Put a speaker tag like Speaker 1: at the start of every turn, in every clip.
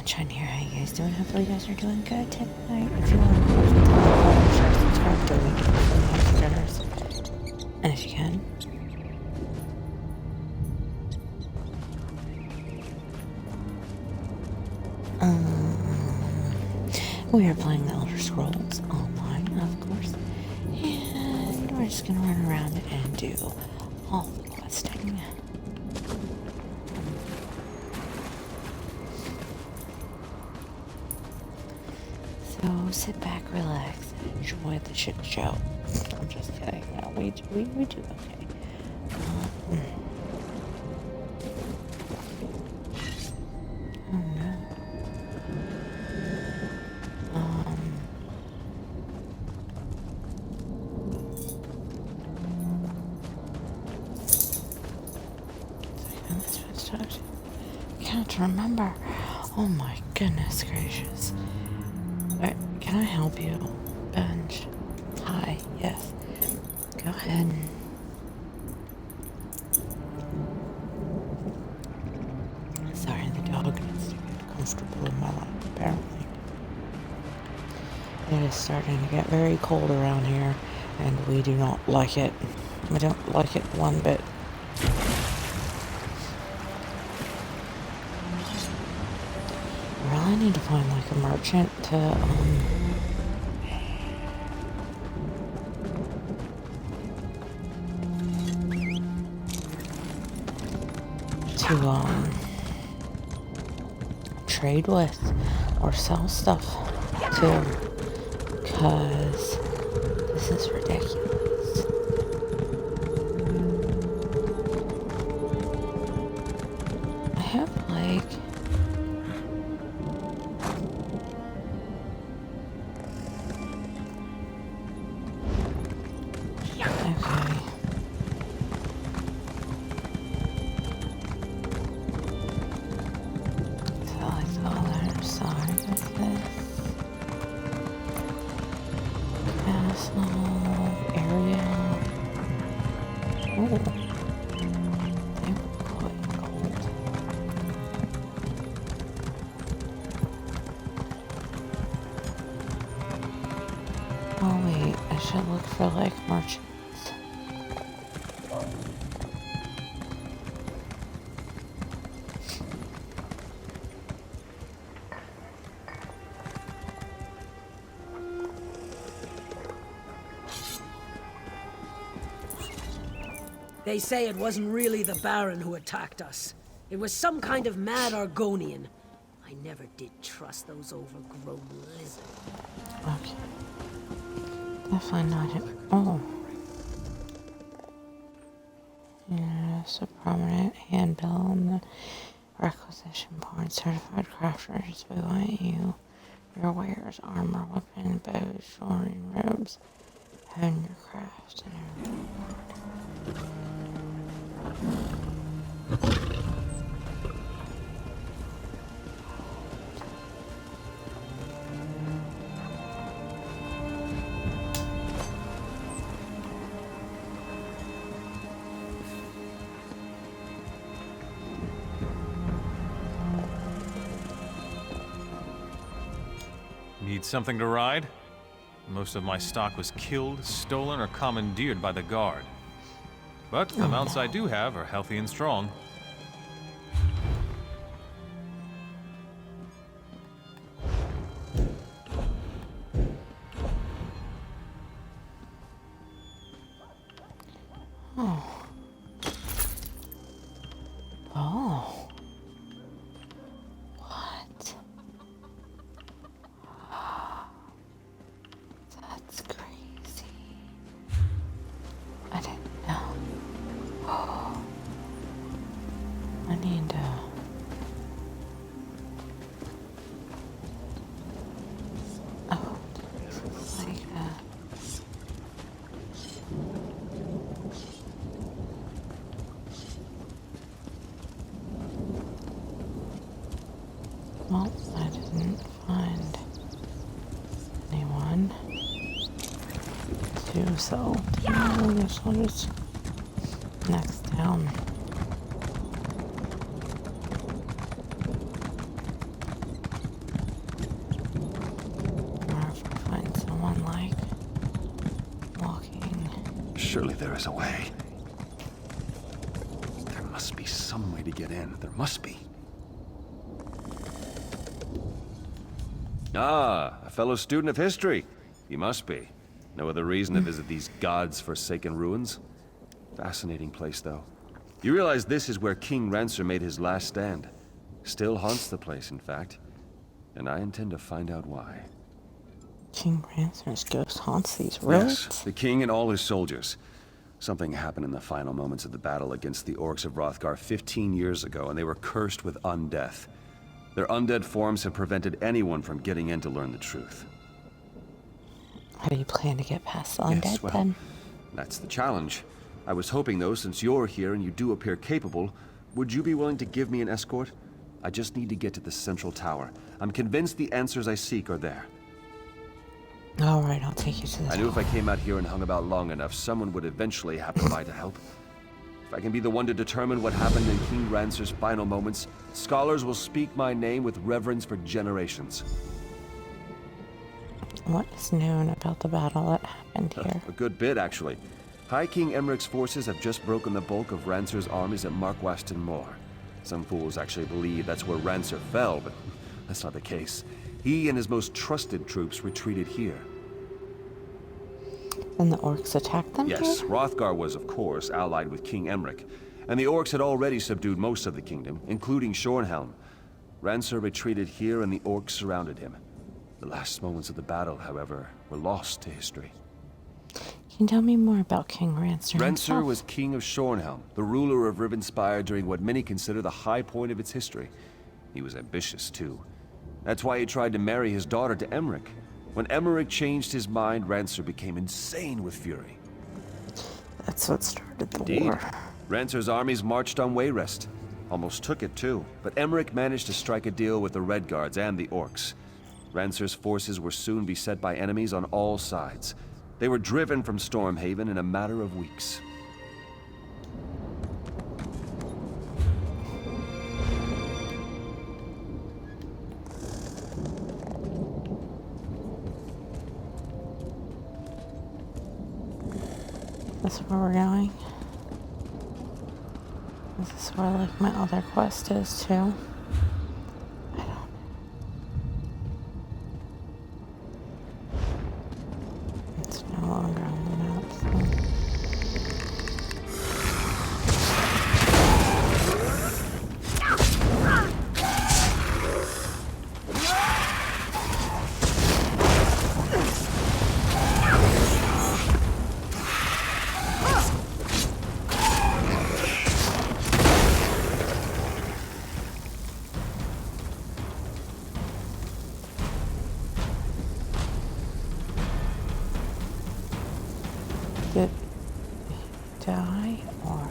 Speaker 1: checking here. How you guys doing? Hopefully you guys are doing good tonight. If you want to follow, share, subscribe, donate to the House Generous. And if you can. We are playing the Elder Scrolls Online, of course. And we're just gonna run around and do all the questing. So sit back, relax, and enjoy the shit show. I'm just kidding. No, we do okay. Oh no. Can't remember. Oh my goodness gracious. Alright, can I help you? Benj. Hi, yes. Go ahead. Sorry, the dog needs to get comfortable in my lap, apparently. It is starting to get very cold around here, and we do not like it. We don't like it one bit. I need to find like a merchant to trade with or sell stuff to, because this is ridiculous. I have like look for like merchants.
Speaker 2: They say it wasn't really the Baron who attacked us. It was some kind of mad Argonian. I never did trust those overgrown lizards.
Speaker 1: Okay. Definitely not it. Oh. Yes, a prominent handbill on the requisition board. Certified crafters. We want you. Your wares, armor, weapon, bows, soaring robes. Hone your craft and everything.
Speaker 3: Need something to ride? Most of my stock was killed, stolen, or commandeered by the guard. But the mounts I do have are healthy and strong. Well, I didn't find anyone to sell. I guess I'll just next down.
Speaker 4: Surely there is a way. There must be some way to get in. There must be. Ah, a fellow student of history. You must be. No other reason to visit these gods-forsaken ruins? Fascinating place, though. You realize this is where King Rancer made his last stand. Still haunts the place, in fact. And I intend to find out why.
Speaker 1: King Rancer's ghost haunts these roads?
Speaker 4: Yes, the king and all his soldiers. Something happened in the final moments of the battle against the orcs of Hrothgar 15 years ago, and they were cursed with undeath. Their undead forms have prevented anyone from getting in to learn the truth.
Speaker 1: How do you plan to get past the undead,
Speaker 4: Yes, well,
Speaker 1: then?
Speaker 4: that's the challenge. I was hoping, though, since you're here and you do appear capable, would you be willing to give me an escort? I just need to get to the central tower. I'm convinced the answers I seek are there.
Speaker 1: Alright, I'll take you to the
Speaker 4: I knew if I came out here and hung about long enough, someone would eventually happen by to help. If I can be the one to determine what happened in King Rancer's final moments, scholars will speak my name with reverence for generations.
Speaker 1: What is known about the battle that happened here?
Speaker 4: A good bit, actually. High King Emmerich's forces have just broken the bulk of Rancer's armies at Markwaston Moor. Some fools actually believe that's where Rancer fell, but that's not the case. He and his most trusted troops retreated here.
Speaker 1: And the orcs attacked them
Speaker 4: Yes,
Speaker 1: here?
Speaker 4: Hrothgar was, of course, allied with King Emmerich, and the orcs had already subdued most of the kingdom, including Shornhelm. Rancer retreated here and the orcs surrounded him. The last moments of the battle, however, were lost to history.
Speaker 1: Can you tell me more about King Rancer
Speaker 4: Rancer
Speaker 1: himself?
Speaker 4: was king of Shornhelm, the ruler of Rivenspire during what many consider the high point of its history. He was ambitious, too. That's why he tried to marry his daughter to Emmerich. When Emmerich changed his mind, Rancer became insane with fury.
Speaker 1: That's what started the
Speaker 4: Indeed.
Speaker 1: war.
Speaker 4: Rancer's armies marched on Wayrest. Almost took it, too. But Emmerich managed to strike a deal with the Red Guards and the Orcs. Rancer's forces were soon beset by enemies on all sides. They were driven from Stormhaven in a matter of weeks.
Speaker 1: That's where we're going. Is this where, like, my other quest is, too? I don't know. It's no longer on the map, so... Did he die, or...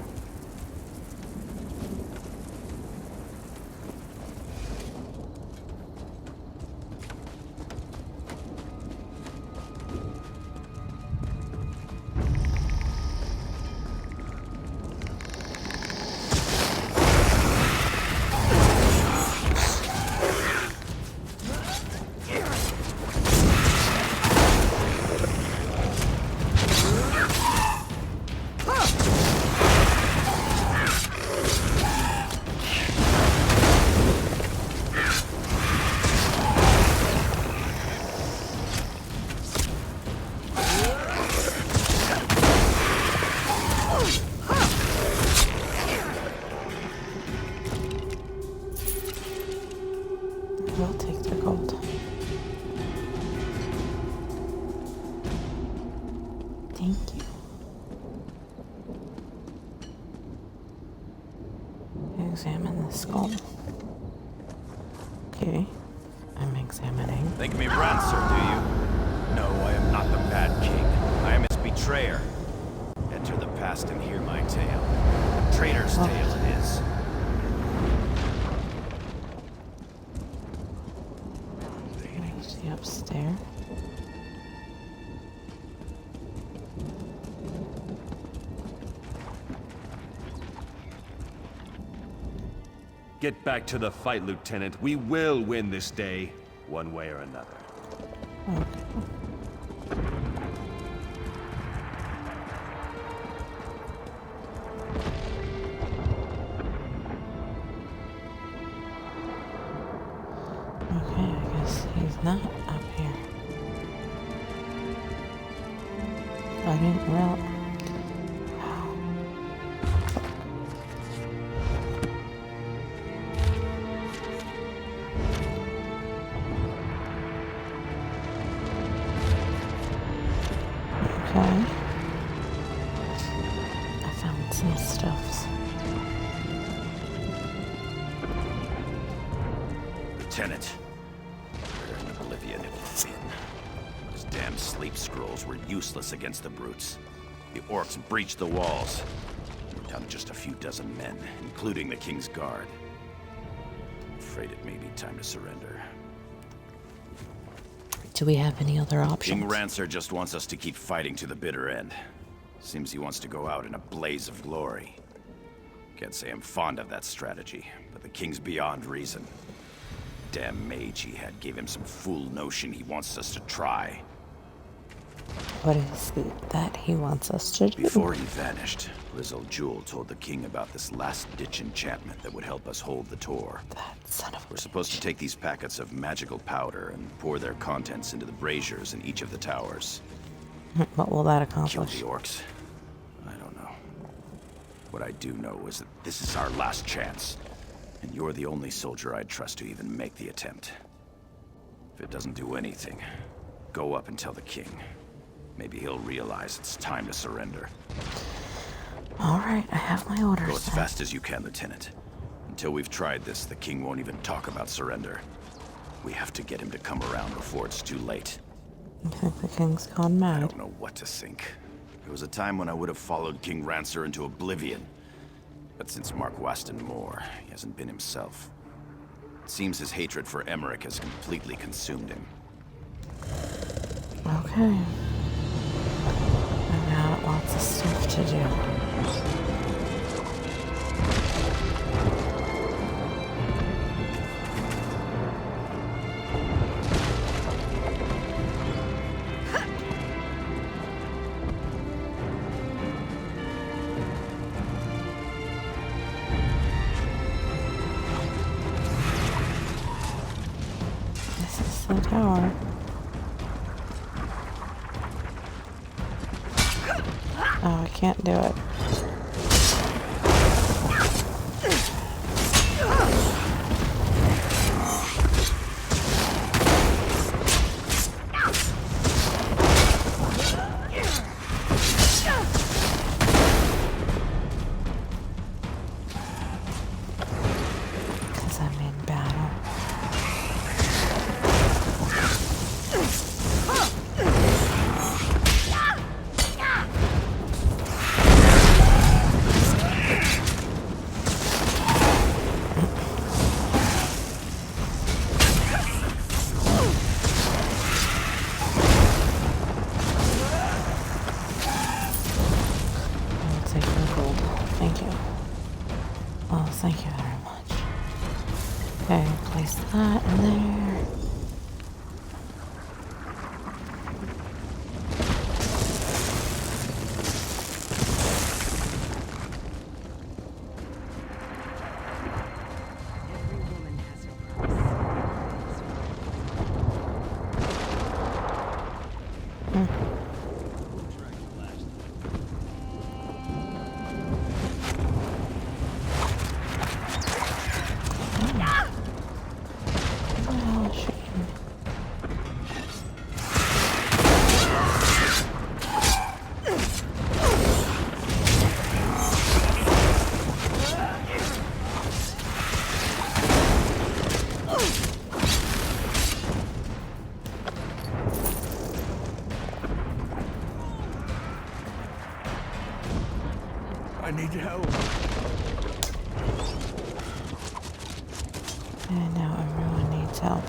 Speaker 1: We'll take the gold. Thank you. Examine the skull. Okay, I'm examining.
Speaker 5: Think me Rancer, do you? No, I am not the bad king. I am its betrayer. Enter the past and hear my tale. A traitor's tale it is.
Speaker 1: Can I see upstairs?
Speaker 4: Get back to the fight, Lieutenant. We will win this day, one way or another.
Speaker 1: Okay. I didn't realize. Okay. I found some stuffs.
Speaker 5: Lieutenant, we're in oblivion if it's in. Those damn sleep scrolls were useless against the brutes. The orcs breached the walls. We're down to just a few dozen men, including the King's Guard. I'm afraid it may be time to surrender.
Speaker 1: Do we have any other options?
Speaker 5: King Rancer just wants us to keep fighting to the bitter end. Seems he wants to go out in a blaze of glory. Can't say I'm fond of that strategy, but the King's beyond reason. Damn mage he had gave him some fool notion he wants us to try.
Speaker 1: What is that he wants us to do?
Speaker 5: Before he vanished, Rizal Jewel told the king about this last-ditch enchantment that would help us hold the Tor.
Speaker 1: That son of a
Speaker 5: We're supposed to take these packets of magical powder and pour their contents into the braziers in each of the towers.
Speaker 1: What will that
Speaker 5: Kill
Speaker 1: accomplish?
Speaker 5: the orcs? I don't know. What I do know is that this is our last chance. And you're the only soldier I'd trust to even make the attempt. If it doesn't do anything, go up and tell the king. Maybe he'll realize it's time to surrender.
Speaker 1: All right, I have my orders.
Speaker 5: Go as
Speaker 1: then.
Speaker 5: fast as you can, Lieutenant. Until we've tried this, the king won't even talk about surrender. We have to get him to come around before it's too late.
Speaker 1: You think the king's gone
Speaker 5: I
Speaker 1: mad?
Speaker 5: don't know what to think. There was a time when I would have followed King Rancer into oblivion. But since Mark Waston Moore, he hasn't been himself. It seems his hatred for Emmerich has completely consumed him.
Speaker 1: Okay. I've got lots of stuff to do. This is the tower. Oh, I can't do it. Because I'm in battle. I'll take your gold. Thank you. Oh, thank you very much. Okay, place that in there.
Speaker 2: Every woman has her price.
Speaker 1: Oh, shit.
Speaker 5: I need help.
Speaker 1: And now everyone needs help.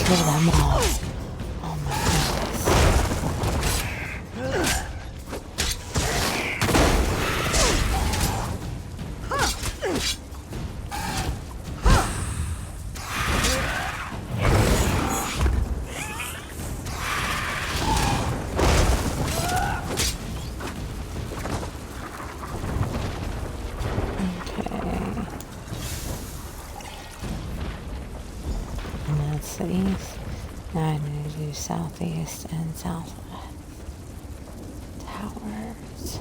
Speaker 1: Kill them all. Oh my goodness. The east. Now I need to do southeast and southwest. Towers.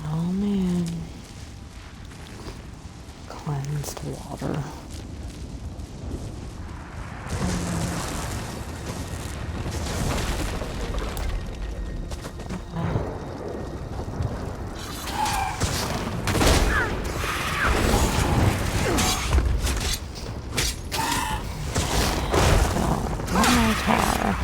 Speaker 1: Oh man. Cleansed water. One more tower.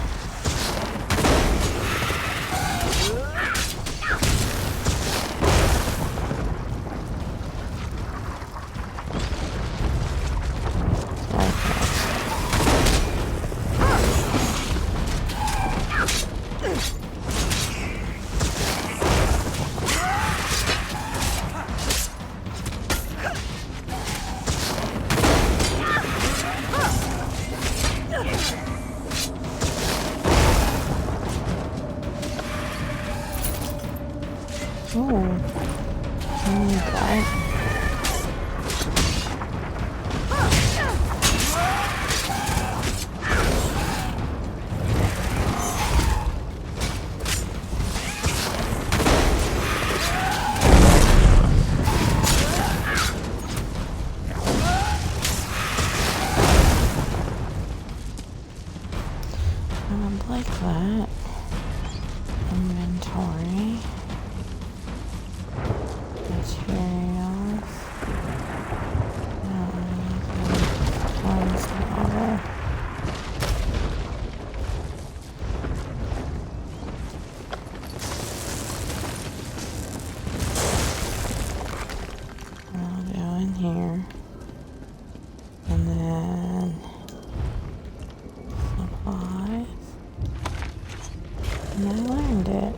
Speaker 1: Like that. Inventory. Materials. Cleanse water. I'll go in here. And then supplies. And I learned it.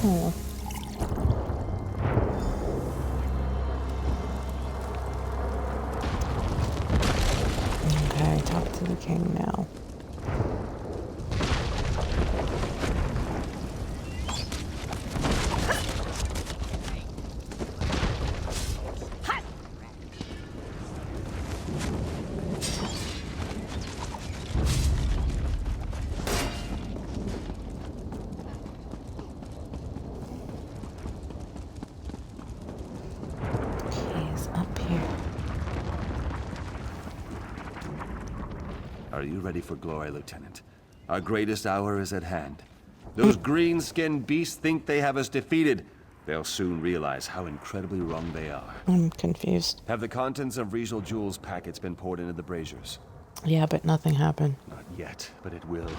Speaker 1: Cool. Okay, talk to the king now.
Speaker 4: Are you ready for glory, Lieutenant? Our greatest hour is at hand. Those green-skinned beasts think they have us defeated. They'll soon realize how incredibly wrong they are.
Speaker 1: I'm confused.
Speaker 4: Have the contents of Regal Jewel's packets been poured into the braziers?
Speaker 1: Yeah, but nothing happened.
Speaker 4: Not yet, but it will.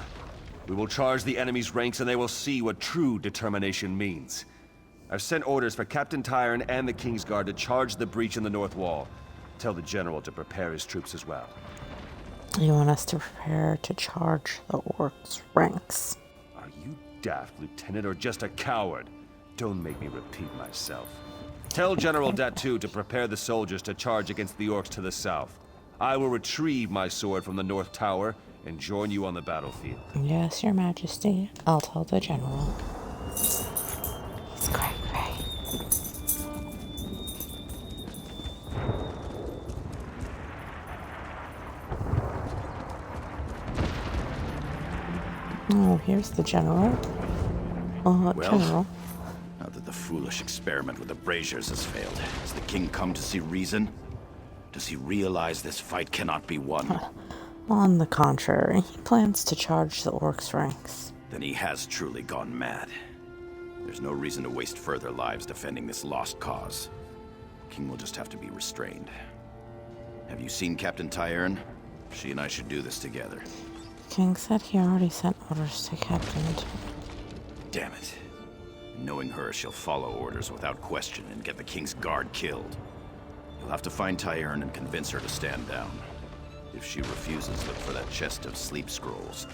Speaker 4: We will charge the enemy's ranks and they will see what true determination means. I've sent orders for Captain Tyrone and the Kingsguard to charge the breach in the north wall. Tell the general to prepare his troops as well.
Speaker 1: You want us to prepare to charge the orcs' ranks?
Speaker 4: Are you daft, Lieutenant, or just a coward? Don't make me repeat myself. Tell General Datu to prepare the soldiers to charge against the orcs to the south. I will retrieve my sword from the North Tower and join you on the battlefield.
Speaker 1: Yes, Your Majesty. I'll tell the general. He's cray cray. Oh, here's the general.
Speaker 5: Well,
Speaker 1: General.
Speaker 5: now that the foolish experiment with the braziers has failed, has the king come to see reason? Does he realize this fight cannot be won?
Speaker 1: On the contrary, he plans to charge the orcs' ranks.
Speaker 5: Then he has truly gone mad. There's no reason to waste further lives defending this lost cause. King will just have to be restrained. Have you seen Captain Tyern? She and I should do this together.
Speaker 1: King said he already sent orders to Captain.
Speaker 5: Damn it. Knowing her, she'll follow orders without question and get the King's guard killed. You'll have to find Tyern and convince her to stand down. If she refuses, look for that chest of sleep scrolls.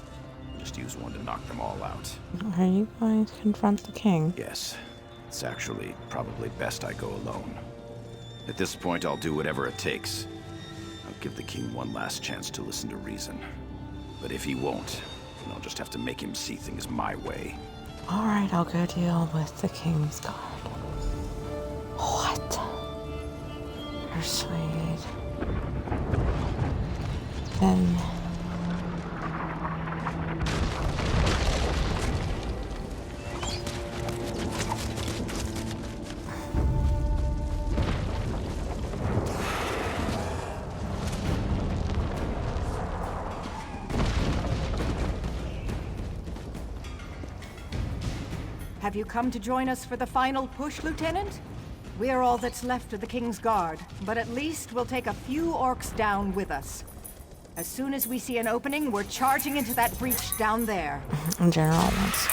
Speaker 5: Just use one to knock them all out.
Speaker 1: Are you going to confront the king?
Speaker 5: Yes. It's actually probably best I go alone. At this point, I'll do whatever it takes. I'll give the king one last chance to listen to reason. But if he won't, then I'll just have to make him see things my way.
Speaker 1: Alright, I'll go deal with the king's guard. What? Persuade. Then...
Speaker 6: Have you come to join us for the final push, Lieutenant? We're all that's left of the King's Guard, but at least we'll take a few orcs down with us. As soon as we see an opening, we're charging into that breach down there.
Speaker 1: General wants...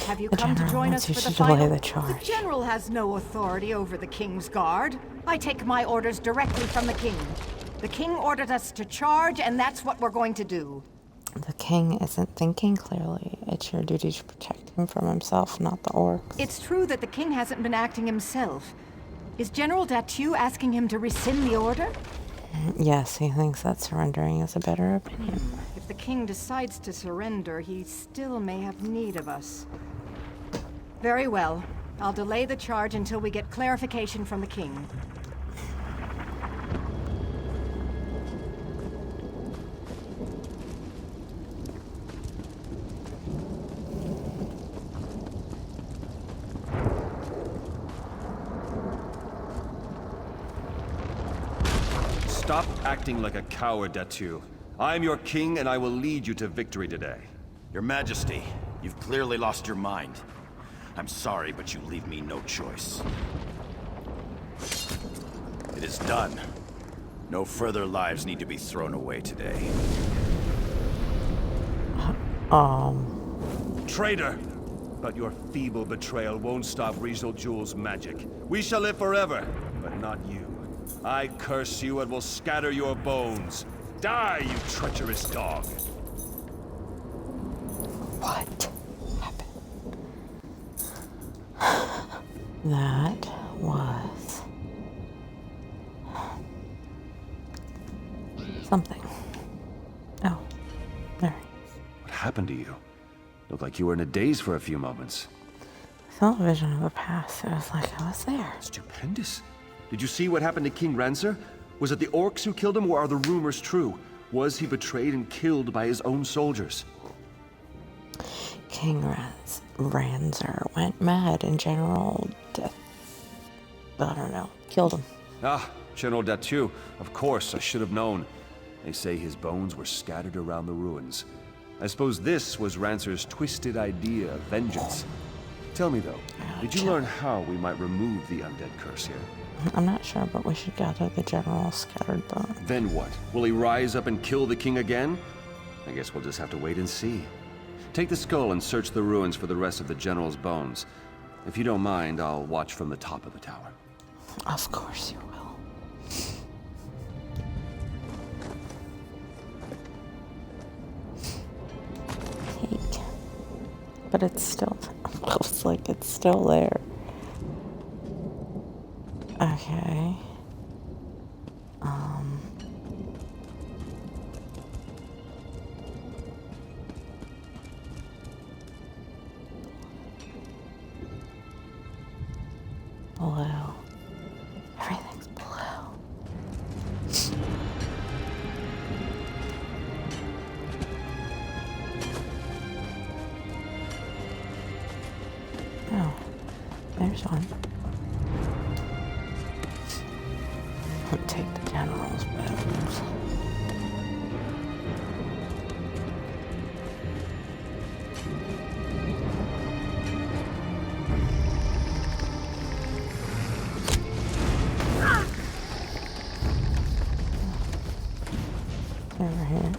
Speaker 6: Have you
Speaker 1: The
Speaker 6: come to
Speaker 1: General
Speaker 6: join
Speaker 1: wants
Speaker 6: us
Speaker 1: you
Speaker 6: for the
Speaker 1: to delay
Speaker 6: final?
Speaker 1: the charge.
Speaker 6: General has no authority over the King's Guard. I take my orders directly from the King. The King ordered us to charge, and that's what we're going to do.
Speaker 1: The king isn't thinking clearly. It's your duty to protect him from himself, not the orcs.
Speaker 6: It's true that the King hasn't been acting himself. Is General Datu asking him to rescind the order?
Speaker 1: Yes, he thinks that surrendering is a better opinion.
Speaker 6: If the King decides to surrender, he still may have need of us. Very well. I'll delay the charge until we get clarification from the King.
Speaker 4: Stop acting like a coward, Datu. I am your king, and I will lead you to victory today.
Speaker 5: Your Majesty, you've clearly lost your mind. I'm sorry, but you leave me no choice. It is done. No further lives need to be thrown away today.
Speaker 4: Traitor! But your feeble betrayal won't stop Rizal Jul's magic. We shall live forever, but not you. I curse you and will scatter your bones. Die, you treacherous dog!
Speaker 1: What happened? That was... something. Oh, there.
Speaker 4: What happened to you? Looked like you were in a daze for a few moments.
Speaker 1: I saw a vision of the past. It was like I was there.
Speaker 4: Stupendous. Did you see what happened to King Rancer? Was it the orcs who killed him, or are the rumors true? Was he betrayed and killed by his own soldiers?
Speaker 1: King Ranzer went mad and General Death... I don't know. Killed him.
Speaker 4: Ah, General Datu. Of course, I should have known. They say his bones were scattered around the ruins. I suppose this was Rancer's twisted idea of vengeance. Tell me though, did you learn how we might remove the undead curse here?
Speaker 1: I'm not sure, but we should gather the General's scattered bones.
Speaker 4: Then what? Will he rise up and kill the king again? I guess we'll just have to wait and see. Take the skull and search the ruins for the rest of the General's bones. If you don't mind, I'll watch from the top of the tower.
Speaker 1: Of course you will. Take. But it's still... looks like it's still there. Okay. Blue. Everything's blue. There's one. I'll take the general's bones. Over here.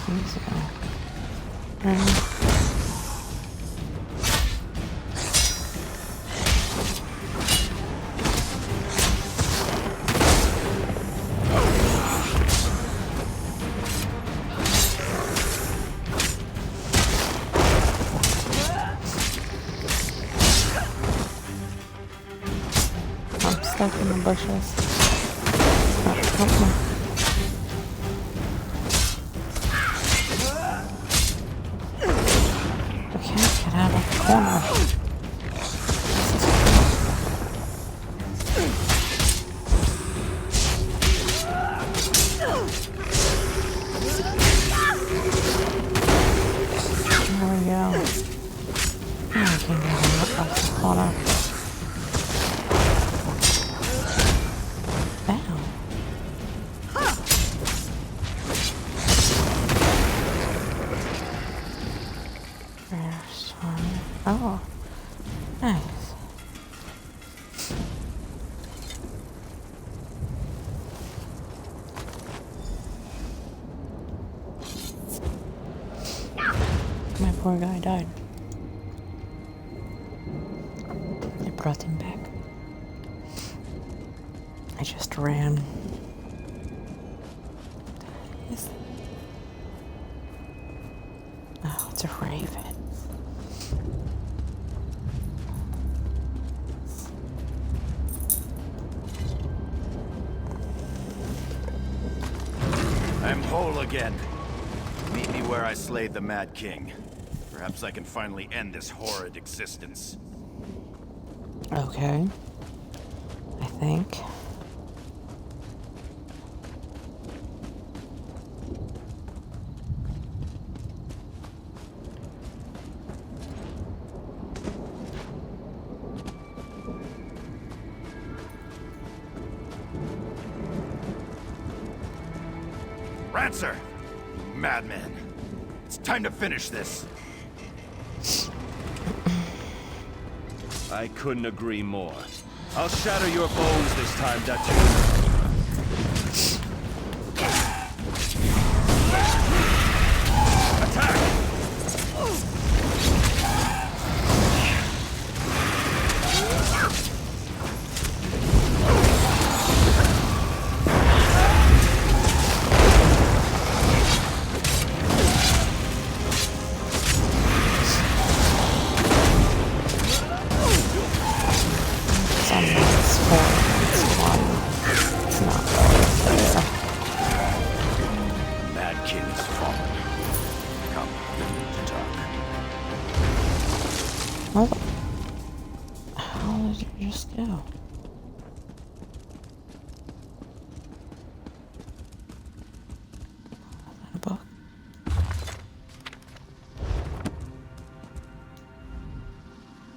Speaker 1: Excuse me. I'm stuck in the bushes. Help me. I can't get out of the corner. There we go. Now I can get out of the corner. Down. There's one. Oh, nice. My poor guy died. I brought him back. I just ran. Yes. Oh, it's a raven.
Speaker 5: I'm whole again. Meet me where I slayed the Mad King. Perhaps I can finally end this horrid existence.
Speaker 1: Okay. I think.
Speaker 5: Rancer! Madman. It's time to finish this.
Speaker 4: I couldn't agree more. I'll shatter your bones this time, Datu.
Speaker 5: Mad King has fallen. Come, we need to talk.
Speaker 1: Where the hell did you just go? A book?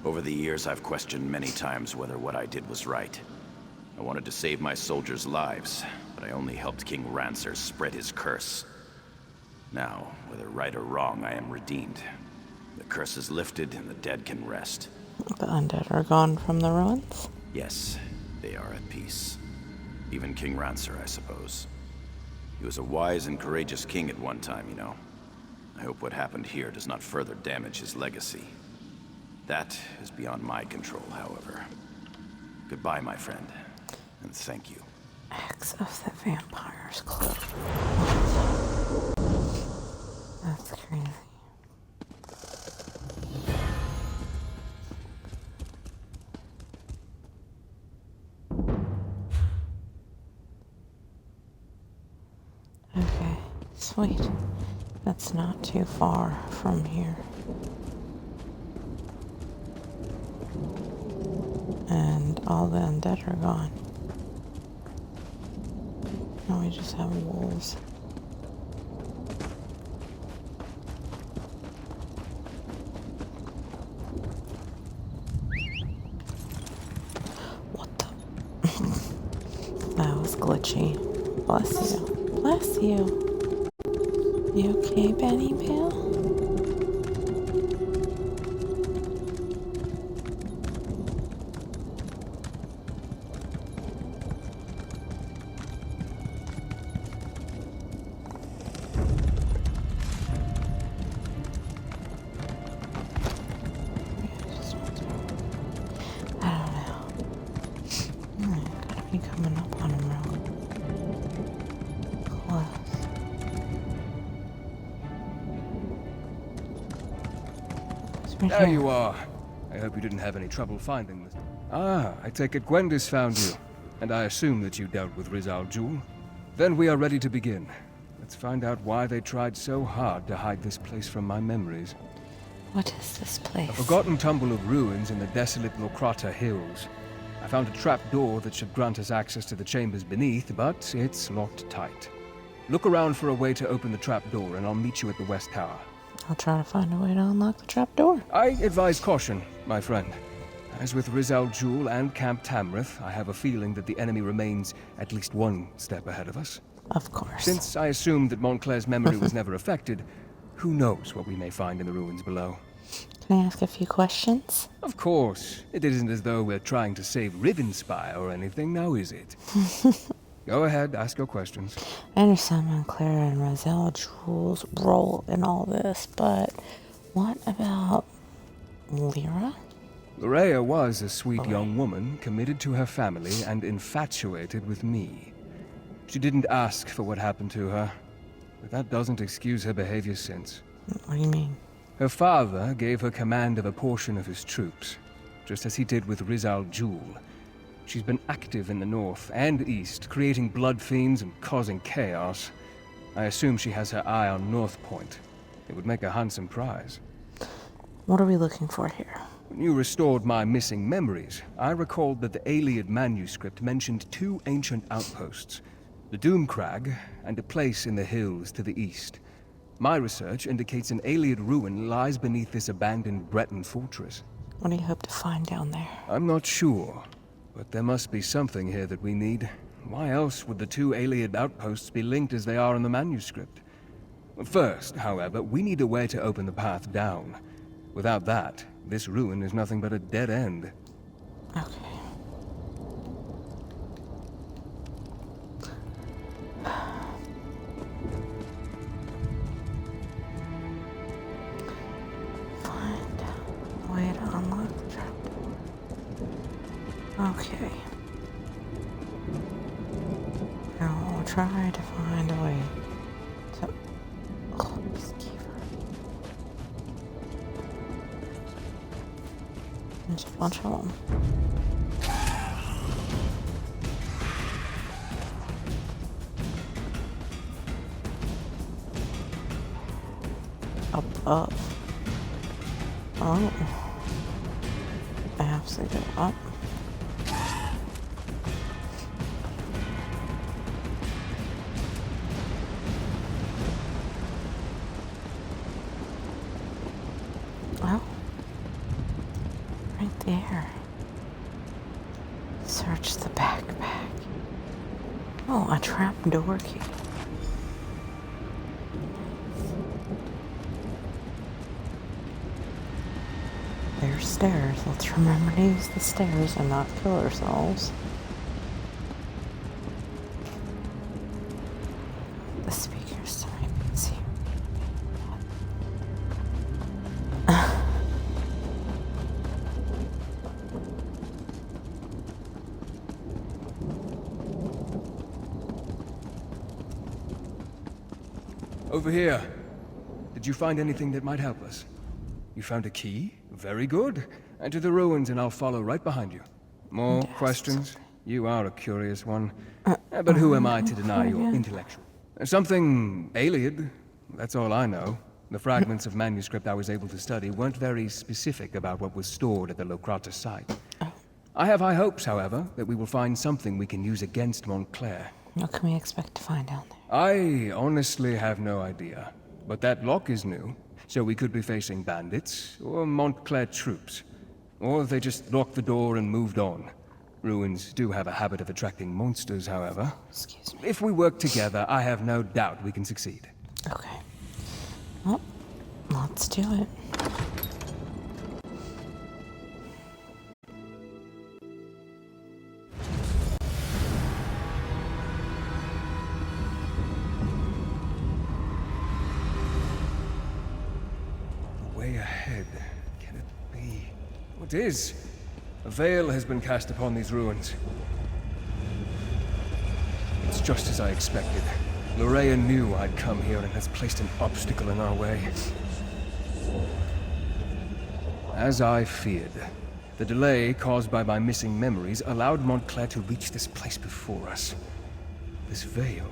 Speaker 5: Over the years, I've questioned many times whether what I did was right. I wanted to save my soldiers' lives, but I only helped King Rancer spread his curse. Now, whether right or wrong, I am redeemed. The curse is lifted and the dead can rest.
Speaker 1: The undead are gone from the ruins?
Speaker 5: Yes, they are at peace. Even King Rancer, I suppose. He was a wise and courageous king at one time, you know. I hope what happened here does not further damage his legacy. That is beyond my control, however. Goodbye, my friend, and thank you.
Speaker 1: Axe of the Vampire's Cloak. That's crazy. Okay, sweet. That's not too far from here. And all the undead are gone. Now we just have wolves. glitchy. Bless you. Bless you. You okay, Benny Bill? I don't know. Gotta be coming up on him real close.
Speaker 7: There you are. I hope you didn't have any trouble finding this. Ah, I take it Gwendis found you. And I assume that you dealt with Riz Al Jul. Then we are ready to begin. Let's find out why they tried so hard to hide this place from my memories.
Speaker 1: What is this place?
Speaker 7: A forgotten tumble of ruins in the desolate Lokrata Hills. I found a trap door that should grant us access to the chambers beneath, but it's locked tight. Look around for a way to open the trap door, and I'll meet you at the West Tower.
Speaker 1: I'll try to find a way to unlock the trap door.
Speaker 7: I advise caution, my friend. As with Riz Al Jul and Camp Tamrith, I have a feeling that the enemy remains at least one step ahead of us.
Speaker 1: Of course.
Speaker 7: Since I assumed that Montclair's memory was never affected, who knows what we may find in the ruins below.
Speaker 1: Can I ask a few questions?
Speaker 7: Of course. It isn't as though we're trying to save Rivenspire or anything, now is it? Go ahead, ask your questions.
Speaker 1: I understand Montclair and Riz Al Jul's role in all this, but what about Lyra?
Speaker 7: Larea was a sweet young woman, committed to her family and infatuated with me. She didn't ask for what happened to her, but that doesn't excuse her behavior since.
Speaker 1: What do you mean?
Speaker 7: Her father gave her command of a portion of his troops, just as he did with Riz Al Jul. She's been active in the north and east, creating blood fiends and causing chaos. I assume she has her eye on North Point. It would make a handsome prize.
Speaker 1: What are we looking for here?
Speaker 7: When you restored my missing memories, I recalled that the Aeliad manuscript mentioned two ancient outposts, the Doomcrag and a place in the hills to the east. My research indicates an Aeliad ruin lies beneath this abandoned Breton fortress.
Speaker 1: What do you hope to find down there?
Speaker 7: I'm not sure, but there must be something here that we need. Why else would the two Aeliad outposts be linked as they are in the manuscript? First, however, we need a way to open the path down. Without that, this ruin is nothing but a dead end.
Speaker 1: Okay. Find a way to unlock the trap door. Okay. Now we'll try to find a way to... Oh, Skeever. There's a bunch of them. Up. Oh. I have to go up. Oh. Right there. Search the backpack. Oh, a trap door key. There's stairs. Let's remember to use the stairs and not kill ourselves. The speakers to my PC.
Speaker 7: Over here. Did you find anything that might help us? You found a key? Very good. Enter the ruins and I'll follow right behind you. More questions? You are a curious one. But who am I to deny your intellectual? Something Aeliad. That's all I know. The fragments of manuscript I was able to study weren't very specific about what was stored at the Lokrata site. I have high hopes, however, that we will find something we can use against Montclair.
Speaker 1: What can we expect to find down there?
Speaker 7: I honestly have no idea. But that lock is new, so we could be facing bandits, or Montclair troops. Or they just locked the door and moved on. Ruins do have a habit of attracting monsters, however.
Speaker 1: Excuse me.
Speaker 7: If we work together, I have no doubt we can succeed.
Speaker 1: Okay. Well, let's do it.
Speaker 7: Way ahead. Can it be? What is? A veil has been cast upon these ruins. It's just as I expected. Loraya knew I'd come here and has placed an obstacle in our way. As I feared, the delay caused by my missing memories allowed Montclair to reach this place before us. This veil,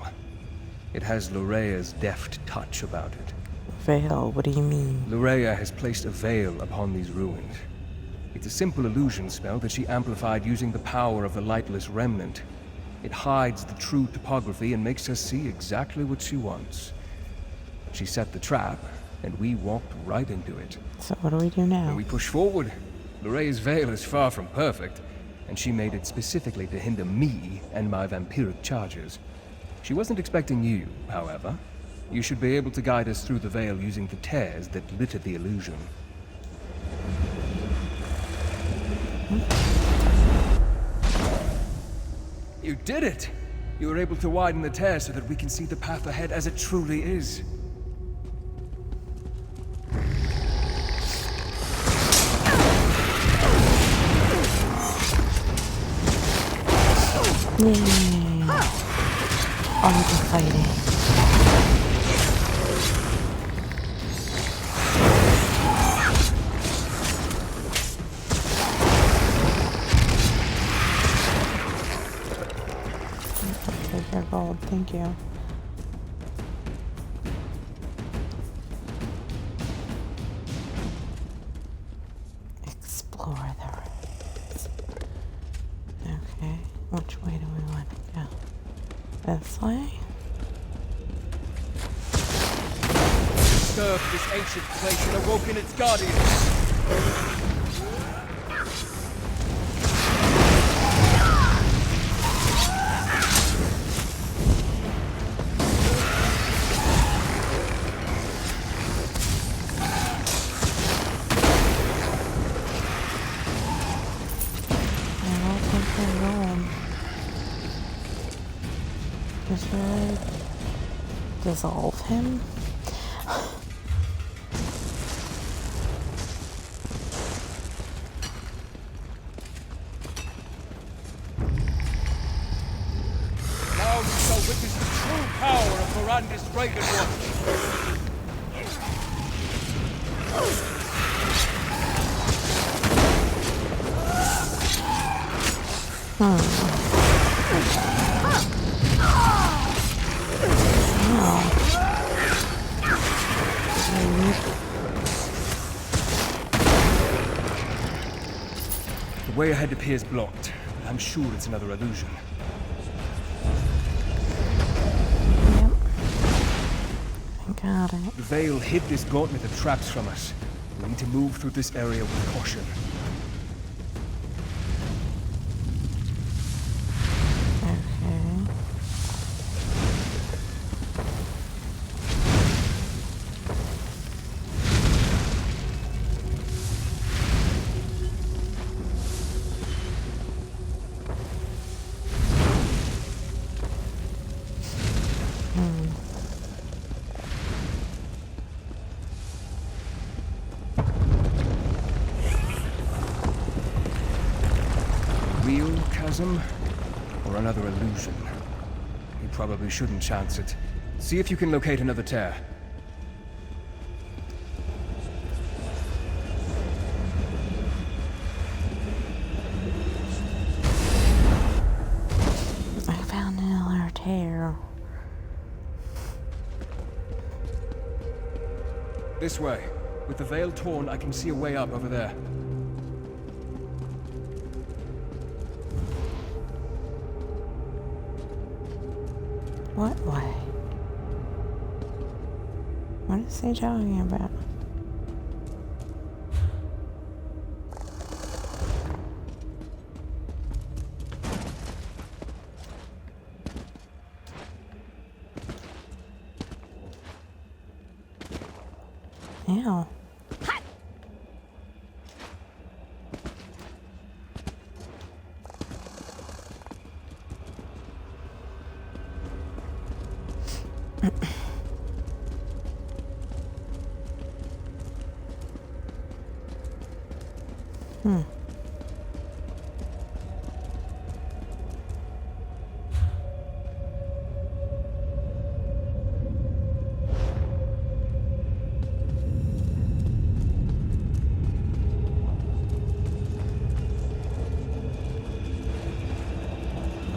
Speaker 7: it has Loraya's deft touch about it.
Speaker 1: Veil, what do you mean?
Speaker 7: Loraya has placed a veil upon these ruins. It's a simple illusion spell that she amplified using the power of the Lightless Remnant. It hides the true topography and makes us see exactly what she wants. She set the trap, and we walked right into it.
Speaker 1: So what do we do now?
Speaker 7: And we push forward. Loraya's veil is far from perfect, and she made it specifically to hinder me and my vampiric charges. She wasn't expecting you, however. You should be able to guide us through the veil using the tears that littered the illusion. You did it! You were able to widen the tear so that we can see the path ahead as it truly is.
Speaker 1: Yay! All the fighting. Take your gold, thank you. Explore the ruins. Okay, which way do we want to go? This way?
Speaker 7: Disturbed this ancient place and awoken its guardians.
Speaker 1: Just really dissolve him.
Speaker 7: Now you shall witness the true power of Mirandus Raven One. The way ahead appears blocked, but I'm sure it's another illusion.
Speaker 1: Yep. I got it.
Speaker 7: The veil hid this gauntlet of traps from us. We need to move through this area with caution.
Speaker 1: Okay.
Speaker 7: Real chasm? Or another illusion? You probably shouldn't chance it. See if you can locate another tear.
Speaker 1: I found another tear.
Speaker 7: This way. With the veil torn, I can see a way up over there.
Speaker 1: What way? What is he talking about? hell?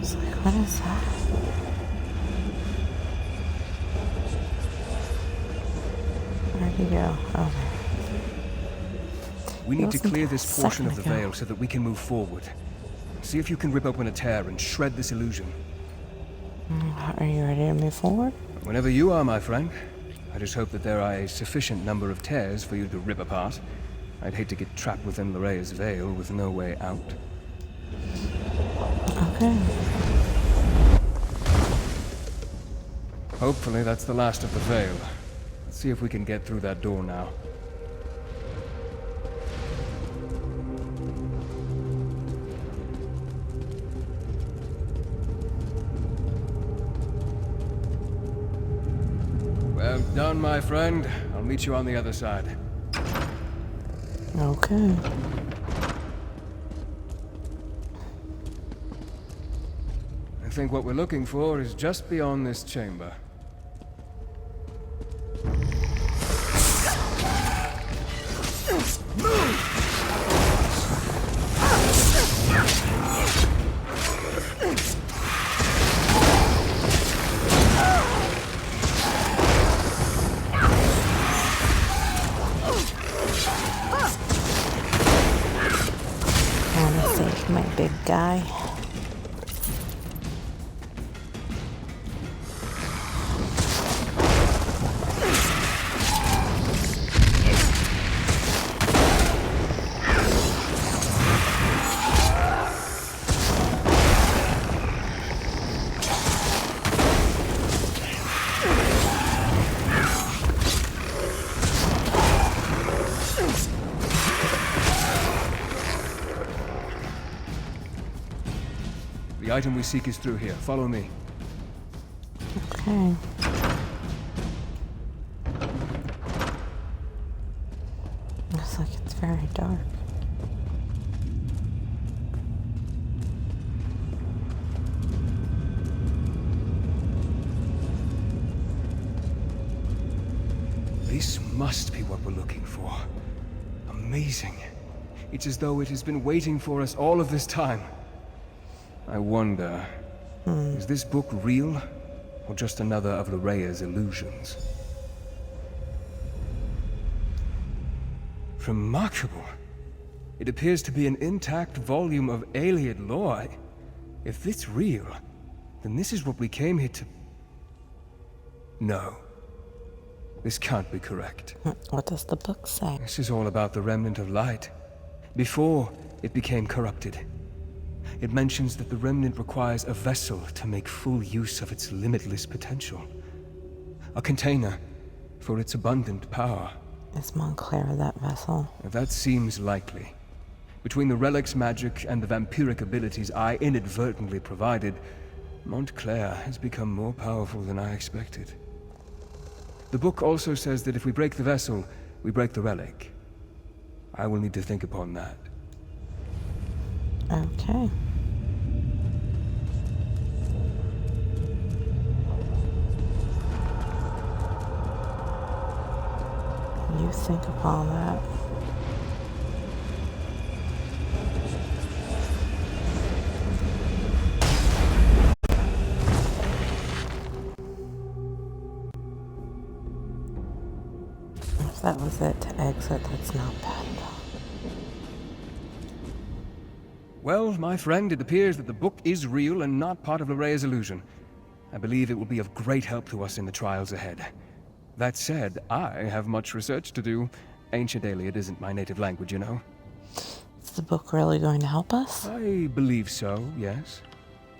Speaker 1: It's like, what is that? Where'd he go? Oh, there.
Speaker 7: We need to
Speaker 1: wasn't
Speaker 7: clear
Speaker 1: there
Speaker 7: this
Speaker 1: a
Speaker 7: portion of the
Speaker 1: second ago.
Speaker 7: veil so that we can move forward. See if you can rip open a tear and shred this illusion.
Speaker 1: Are you ready to move forward?
Speaker 7: Whenever you are, my friend. I just hope that there are a sufficient number of tears for you to rip apart. I'd hate to get trapped within Lorrea's veil with no way out.
Speaker 1: Okay.
Speaker 7: Hopefully that's the last of the veil. Let's see if we can get through that door now. Well done, my friend. I'll meet you on the other side.
Speaker 1: Okay.
Speaker 7: I think what we're looking for is just beyond this chamber.
Speaker 1: Honestly, my big guy.
Speaker 7: The item we seek is through here. Follow me.
Speaker 1: Okay. Looks like it's very dark.
Speaker 7: This must be what we're looking for. Amazing. It's as though it has been waiting for us all of this time. I wonder, is this book real? Or just another of Lorrea's illusions? Remarkable. It appears to be an intact volume of Ayleid lore. If it's real, then this is what we came here to... No. This can't be correct.
Speaker 1: What does the book say?
Speaker 7: This is all about the Remnant of Light. Before it became corrupted. It mentions that the Remnant requires a vessel to make full use of its limitless potential. A container for its abundant power.
Speaker 1: Is Montclair that vessel?
Speaker 7: That seems likely. Between the relic's magic and the vampiric abilities I inadvertently provided, Montclair has become more powerful than I expected. The book also says that if we break the vessel, we break the relic. I will need to think upon that.
Speaker 1: Okay. You think upon that. If that was it to exit, that's not bad though.
Speaker 7: Well, my friend, it appears that the book is real and not part of Lorrea's illusion. I believe it will be of great help to us in the trials ahead. That said, I have much research to do. Ancient Ayleid isn't my native language, you know.
Speaker 1: Is the book really going to help us?
Speaker 7: I believe so, yes.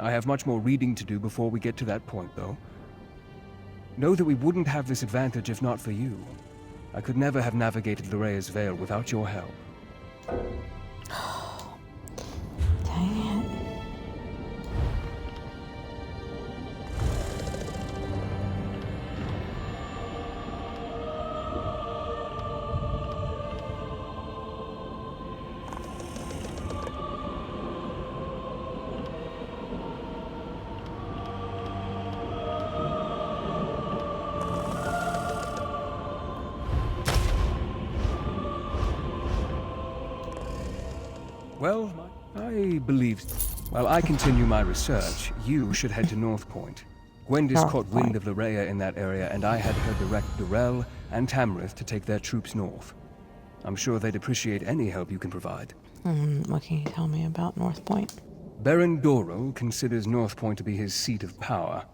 Speaker 7: I have much more reading to do before we get to that point, though. Know that we wouldn't have this advantage if not for you. I could never have navigated Lorea's Vale without your help.
Speaker 1: Dang it.
Speaker 7: Well, I believe... While I continue my research, you should head to North Point. Gwendis
Speaker 1: North
Speaker 7: caught wind
Speaker 1: Point.
Speaker 7: of Lorea in that area, and I had her direct Durell and Tamrith to take their troops north. I'm sure they'd appreciate any help you can provide.
Speaker 1: What can you tell me about North Point?
Speaker 7: Baron Dorrell considers North Point to be his seat of power.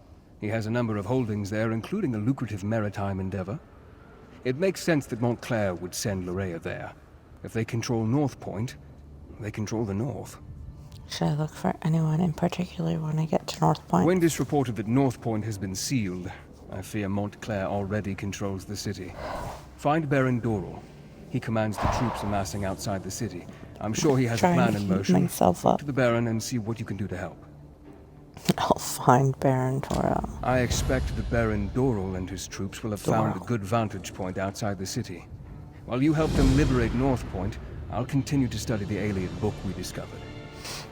Speaker 7: He has a number of holdings there, including a lucrative maritime endeavor. It makes sense that Montclair would send Lorea there. If they control North Point, they control the north.
Speaker 1: Should I look for anyone in particular when I get to North Point?
Speaker 7: Gwendis reported that North Point has been sealed. I fear Montclair already controls the city. Find Baron Dorrell. He commands the troops amassing outside the city. I'm sure he has a
Speaker 1: Trying
Speaker 7: plan
Speaker 1: to
Speaker 7: in
Speaker 1: keep
Speaker 7: motion.
Speaker 1: myself
Speaker 7: Talk
Speaker 1: up.
Speaker 7: to the Baron and see what you can do to help.
Speaker 1: I'll find Baron Dorrell.
Speaker 7: I expect that Baron Dorrell and his troops will have found a
Speaker 1: Dorrell.
Speaker 7: good vantage point outside the city. While you help them liberate North Point, I'll continue to study the alien book we discovered.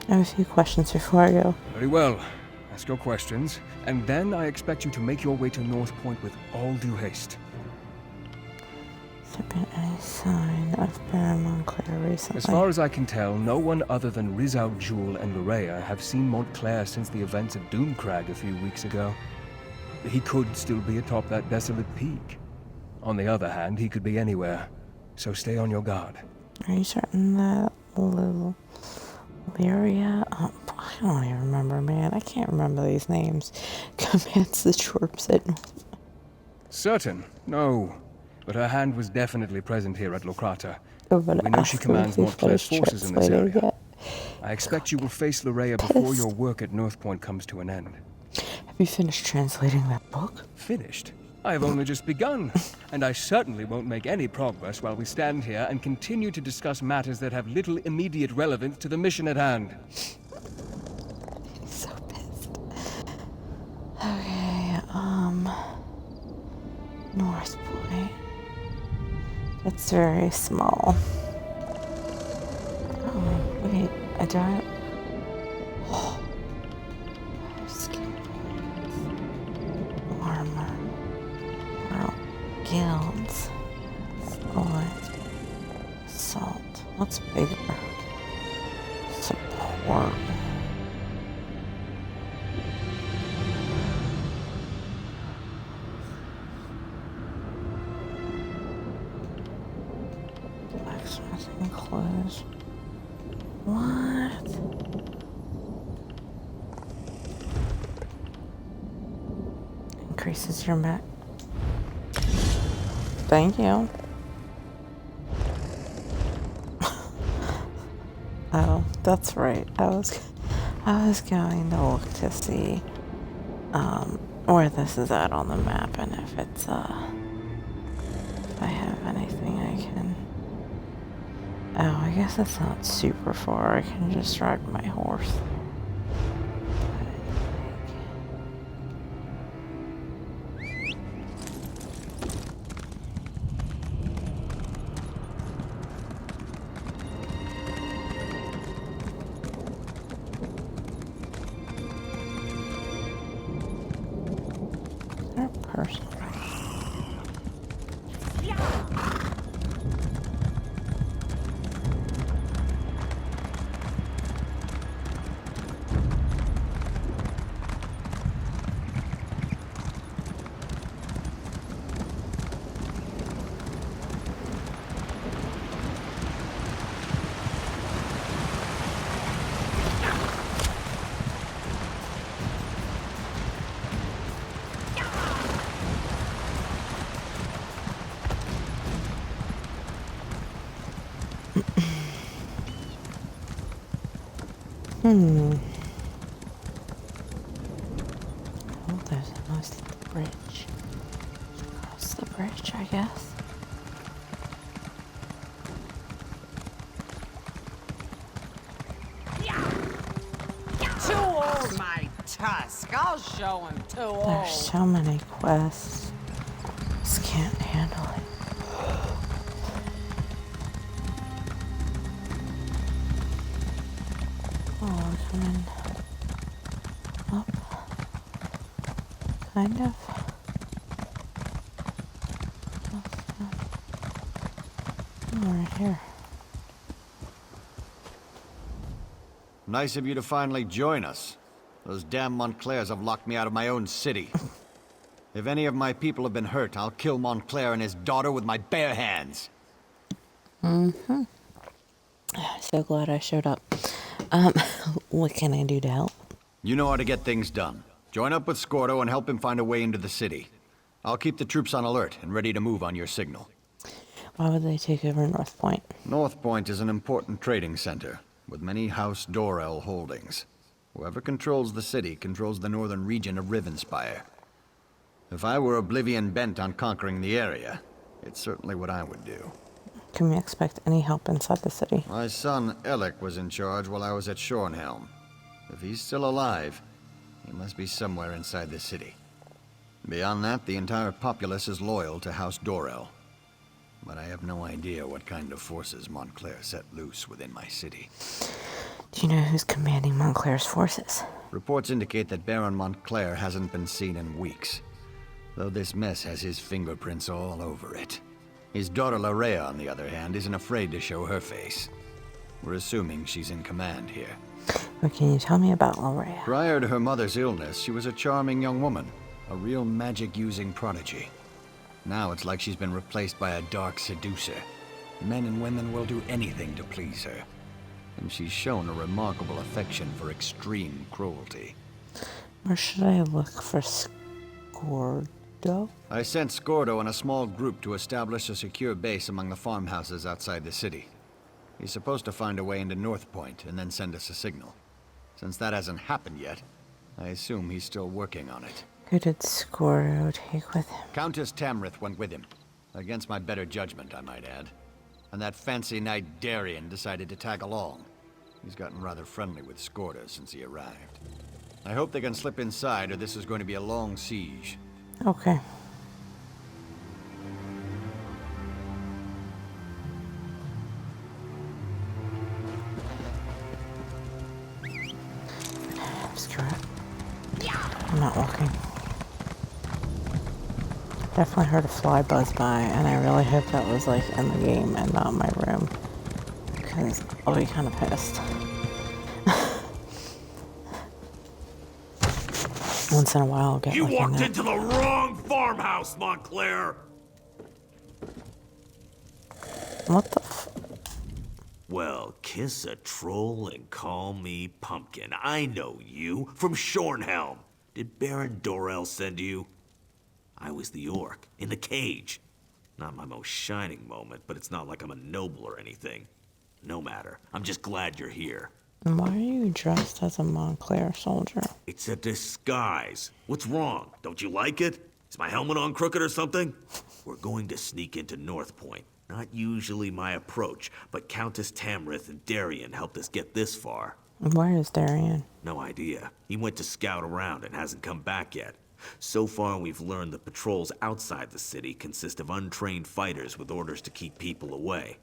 Speaker 1: I have a few questions before I go.
Speaker 7: Very well. Ask your questions, and then I expect you to make your way to North Point with all due haste.
Speaker 1: Has there been any sign of Baron Montclair recently?
Speaker 7: As far as I can tell, no one other than Riz Al Jul and Lorea have seen Montclair since the events of Doomcrag a few weeks ago. He could still be atop that desolate peak. On the other hand, he could be anywhere, so stay on your guard.
Speaker 1: Are you certain that Lyria? Oh, I don't even remember, man. I can't remember these names. Commands the troops at North.
Speaker 7: Certain? No. But her hand was definitely present here at Locrata.
Speaker 1: Oh, but
Speaker 7: We know she
Speaker 1: ask
Speaker 7: commands
Speaker 1: if
Speaker 7: Montclair's
Speaker 1: it's
Speaker 7: forces in this
Speaker 1: translated
Speaker 7: area.
Speaker 1: yet.
Speaker 7: I expect you will face Lorea before
Speaker 1: Pissed.
Speaker 7: your work at North Point comes to an end.
Speaker 1: Have you finished translating that book?
Speaker 7: Finished? I have only just begun, and I certainly won't make any progress while we stand here and continue to discuss matters that have little immediate relevance to the mission at hand.
Speaker 1: So pissed. Okay, North Point. It's very small. Oh, wait, I don't... Oh. Skill points. Armor. World guilds. Swords. Assault. What's bigger? Support. Blacksmithing clothes. What? Increases your mech. Thank you. Oh, that's right. I was going to look to see where this is at on the map and if it's if I have anything I can. Oh, I guess it's not super far. I can just ride my horse. Is there a person? Oh, there's a nice little bridge. Across the bridge, I guess.
Speaker 8: I'll show him too
Speaker 1: There's
Speaker 8: old.
Speaker 1: so many quests. Just can't handle it. Oh, we're coming up. Kind of. Oh, right here.
Speaker 9: Nice of you to finally join us. Those damn Montclairs have locked me out of my own city. If any of my people have been hurt, I'll kill Montclair and his daughter with my bare hands.
Speaker 1: Mm-hmm. So glad I showed up. What can I do to help?
Speaker 9: You know how to get things done. Join up with Scordo and help him find a way into the city. I'll keep the troops on alert and ready to move on your signal.
Speaker 1: Why would they take over North Point?
Speaker 9: North Point is an important trading center, with many House Dorel holdings. Whoever controls the city controls the northern region of Rivenspire. If I were Oblivion bent on conquering the area, it's certainly what I would do.
Speaker 1: Can we expect any help inside the city?
Speaker 9: My son, Elec, was in charge while I was at Shornhelm. If he's still alive, he must be somewhere inside the city. Beyond that, the entire populace is loyal to House Dorel. But I have no idea what kind of forces Montclair set loose within my city.
Speaker 1: Do you know who's commanding Montclair's forces?
Speaker 9: Reports indicate that Baron Montclair hasn't been seen in weeks, though this mess has his fingerprints all over it. His daughter Larea, on the other hand, isn't afraid to show her face. We're assuming she's in command here.
Speaker 1: What can you tell me about Larea?
Speaker 9: Prior to her mother's illness, she was a charming young woman, a real magic-using prodigy. Now it's like she's been replaced by a dark seducer. Men and women will do anything to please her. And she's shown a remarkable affection for extreme cruelty.
Speaker 1: Where should I look for Scordo?
Speaker 9: I sent Scordo and a small group to establish a secure base among the farmhouses outside the city. He's supposed to find a way into North Point and then send us a signal. Since that hasn't happened yet, I assume he's still working on it.
Speaker 1: Who did Scordo take with him?
Speaker 9: Countess Tamrith went with him. Against my better judgment, I might add. And that fancy knight Darien decided to tag along. He's gotten rather friendly with Scordo since he arrived. I hope they can slip inside, or this is going to be a long siege.
Speaker 1: Okay. Screw it. I'm not walking. Definitely heard a fly buzz by, and I really hope that was like in the game and not my room, because I'll be kind of pissed. Once in a while, I'll get
Speaker 5: You
Speaker 1: like
Speaker 5: walked
Speaker 1: that.
Speaker 5: into the wrong farmhouse, Montclair!
Speaker 1: What the f...
Speaker 5: Well, kiss a troll and call me Pumpkin. I know you, from Shornhelm. Did Baron Dorel send you? I was the orc, in the cage. Not my most shining moment, but it's not like I'm a noble or anything. No matter. I'm just glad you're here.
Speaker 1: And why are you dressed as a Montclair soldier?
Speaker 5: It's a disguise. What's wrong? Don't you like it? Is my helmet on crooked or something? We're going to sneak into North Point. Not usually my approach, but Countess Tamrith and Darien helped us get this far.
Speaker 1: Where is Darien?
Speaker 5: No idea. He went to scout around and hasn't come back yet. So far, we've learned the patrols outside the city consist of untrained fighters with orders to keep people away.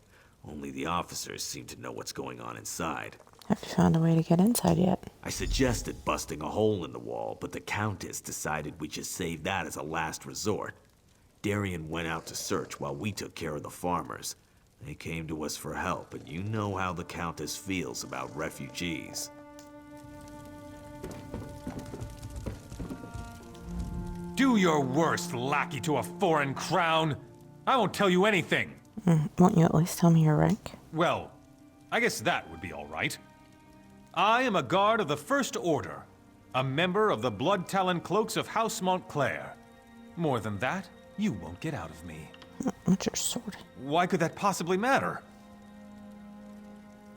Speaker 5: Only the officers seem to know what's going on inside.
Speaker 1: Have you found a way to get inside yet?
Speaker 5: I suggested busting a hole in the wall, but the Countess decided we should save that as a last resort. Darien went out to search while we took care of the farmers. They came to us for help, and you know how the Countess feels about refugees.
Speaker 3: Do your worst, lackey to a foreign crown. I won't tell you anything.
Speaker 1: Won't you at least tell me your rank?
Speaker 3: Well, I guess that would be all right. I am a guard of the First Order, a member of the Blood Talon Cloaks of House Montclair. More than that, you won't get out of me.
Speaker 1: What's your sword?
Speaker 3: Why could that possibly matter?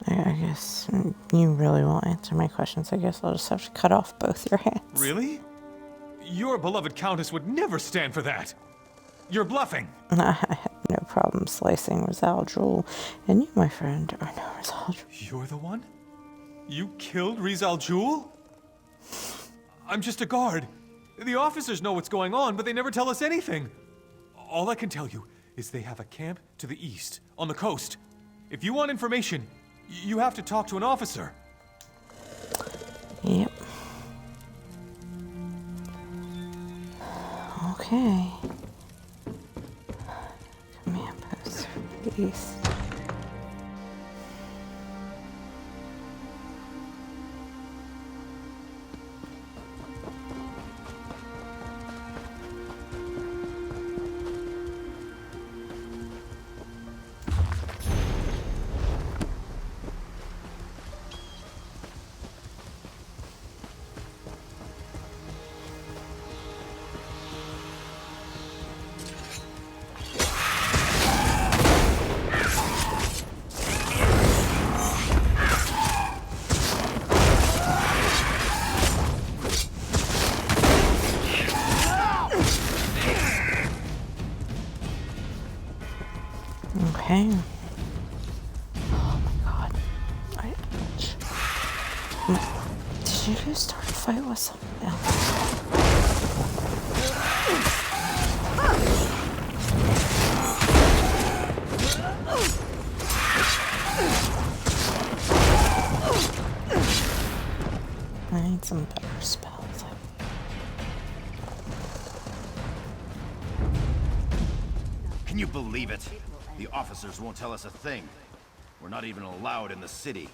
Speaker 1: I guess you really won't answer my questions. I guess I'll just have to cut off both your hands.
Speaker 3: Really? Your beloved Countess would never stand for that. You're bluffing.
Speaker 1: I have no problem slicing Rizal Jewel, and you, my friend, are no Rizal Jewel.
Speaker 3: You're the one? You killed Rizal Jewel? I'm just a guard. The officers know what's going on, but they never tell us anything. All I can tell you is they have a camp to the east, on the coast. If you want information, you have to talk to an officer.
Speaker 1: Yep. Okay. Command post east. Okay. Oh my god. Did you guys start a fight with something else? I need some better spells.
Speaker 5: Can you believe it? The officers won't tell us a thing. We're not even allowed in the city.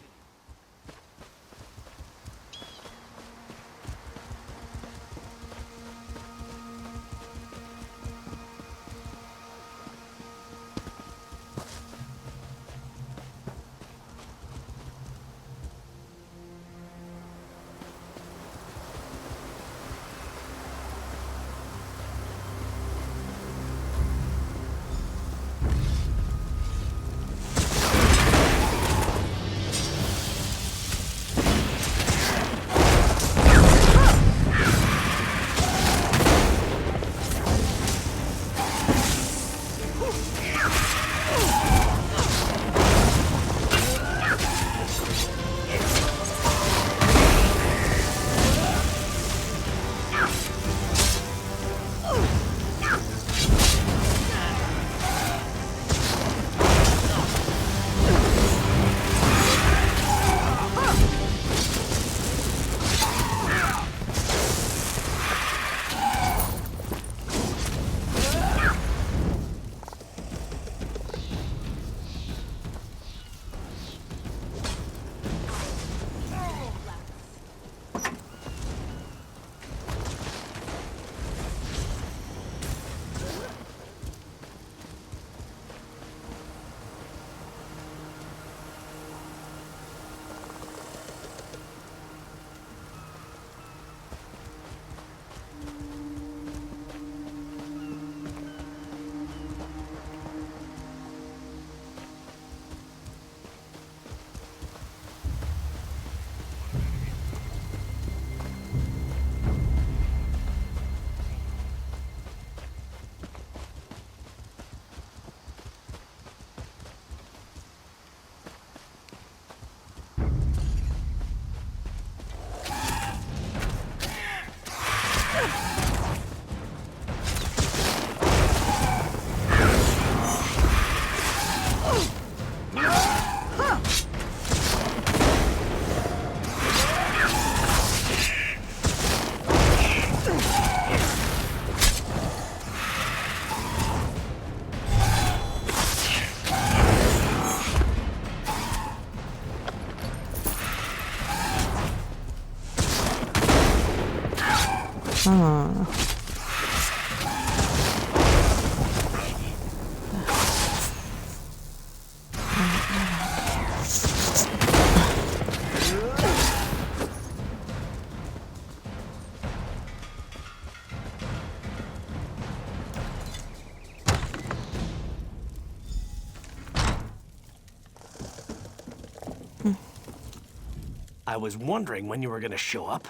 Speaker 8: I was wondering when you were gonna show up.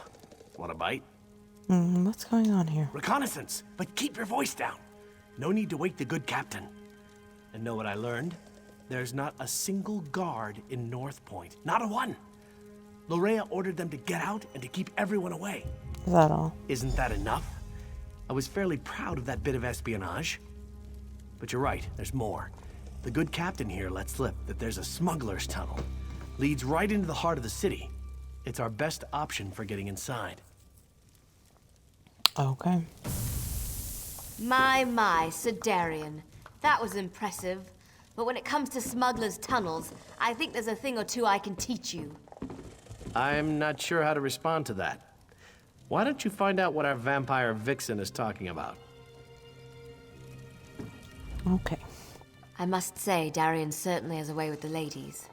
Speaker 8: Want a bite?
Speaker 1: What's going on here?
Speaker 8: Reconnaissance, but keep your voice down. No need to wake the good captain. And know what I learned? There's not a single guard in North Point. Not a one. Lorrea ordered them to get out and to keep everyone away.
Speaker 1: Is that all?
Speaker 8: Isn't that enough? I was fairly proud of that bit of espionage. But you're right, there's more. The good captain here let slip that there's a smuggler's tunnel. Leads right into the heart of the city. It's our best option for getting inside.
Speaker 1: Okay.
Speaker 10: My, Sir Darian. That was impressive. But when it comes to smugglers' tunnels, I think there's a thing or two I can teach you.
Speaker 8: I'm not sure how to respond to that. Why don't you find out what our vampire vixen is talking about?
Speaker 1: Okay.
Speaker 10: I must say, Darian certainly has a way with the ladies.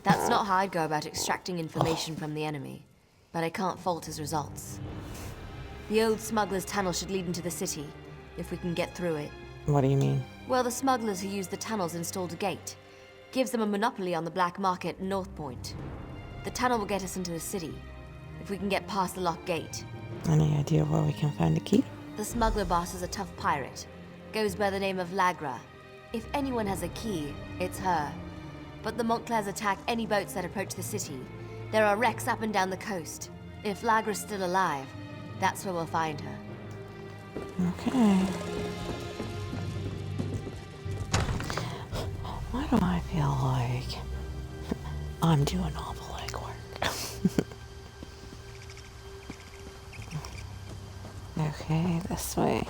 Speaker 10: That's not how I'd go about extracting information from the enemy, but I can't fault his results. The old smuggler's tunnel should lead into the city, if we can get through it.
Speaker 1: What do you mean?
Speaker 10: Well, the smugglers who use the tunnels installed a gate. Gives them a monopoly on the black market in North Point. The tunnel will get us into the city, if we can get past the locked gate.
Speaker 1: Any idea where we can find a key?
Speaker 10: The smuggler boss is a tough pirate. Goes by the name of Lagra. If anyone has a key, it's her. But the Montclairs attack any boats that approach the city. There are wrecks up and down the coast. If Lagra's still alive, that's where we'll find her.
Speaker 1: Okay. Why do I feel like I'm doing all the legwork? Okay, this way.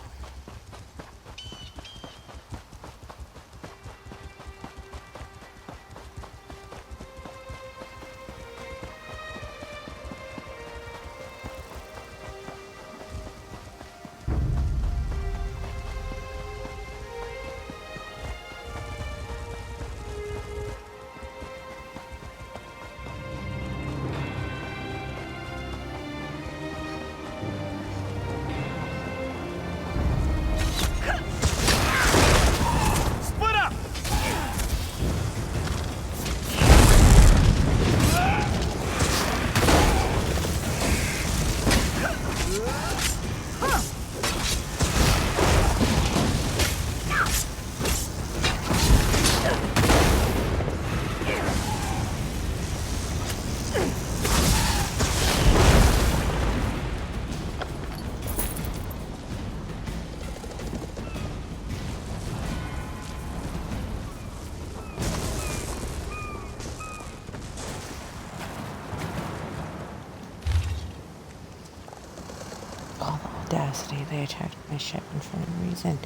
Speaker 1: Audacity, they attacked my ship and for no reason.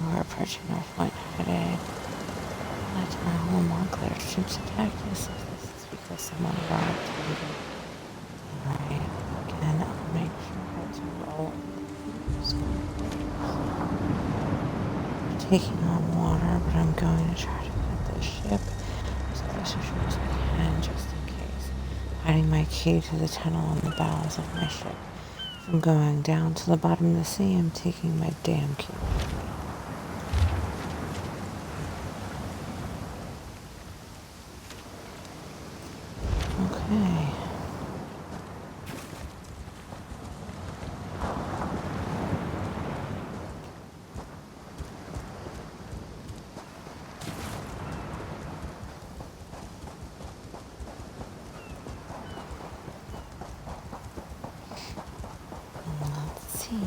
Speaker 1: We were approaching North Point headed. Let our whole Montclair ships attacked us. This is because someone arrived later. Alright, again, I'll make sure how to roll. So, I'm taking on water, but I'm going to try to get this ship as close to shore as I can, just in case. Hiding my key to the tunnel on the bows of my ship. I'm going down to the bottom of the sea. I'm taking my damn key. Okay. Let's see.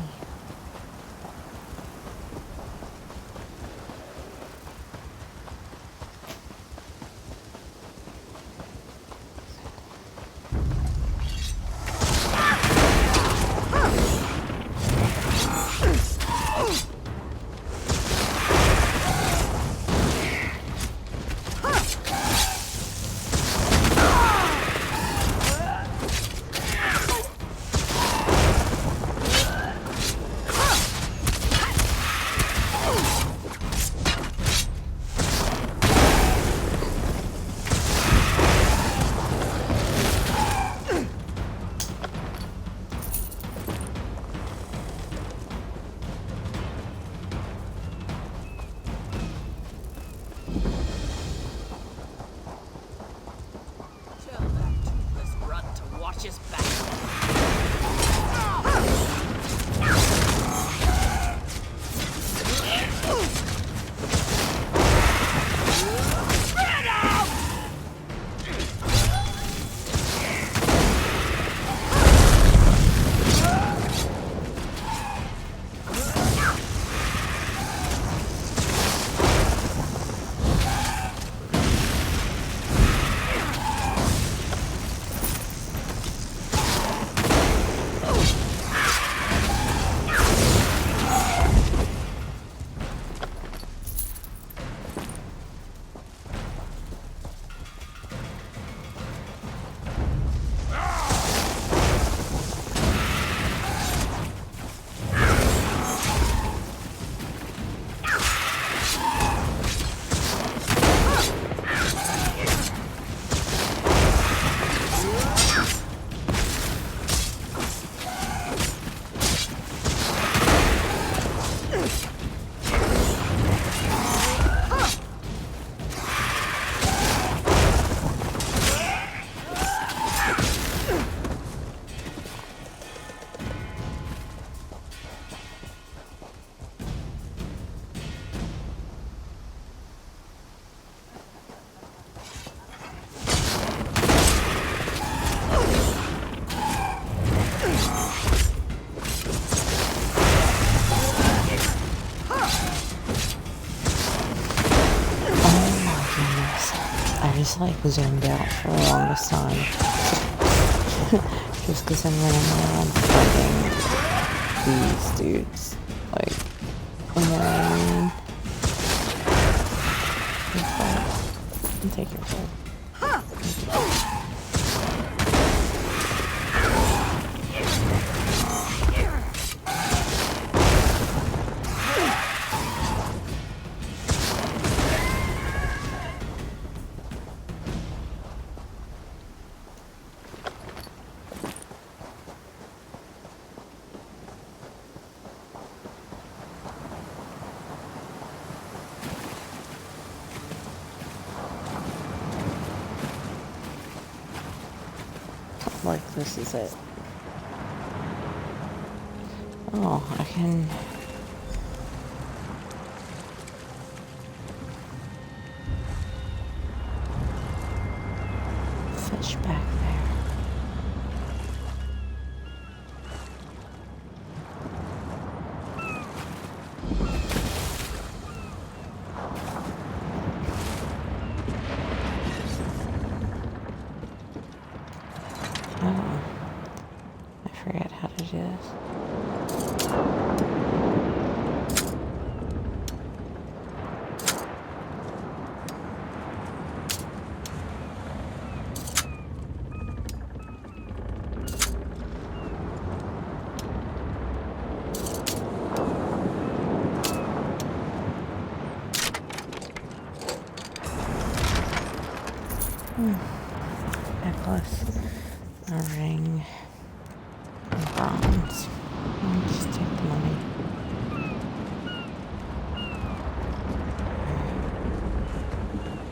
Speaker 1: just like zoomed out for the longest time. Just because I'm running around fighting these dudes. Like, you know what I mean? And take your food. Like this is it. Oh, I can fish back there. Oh, I forget how to do this. Necklace, a ring, and bronze. I'll just take the money.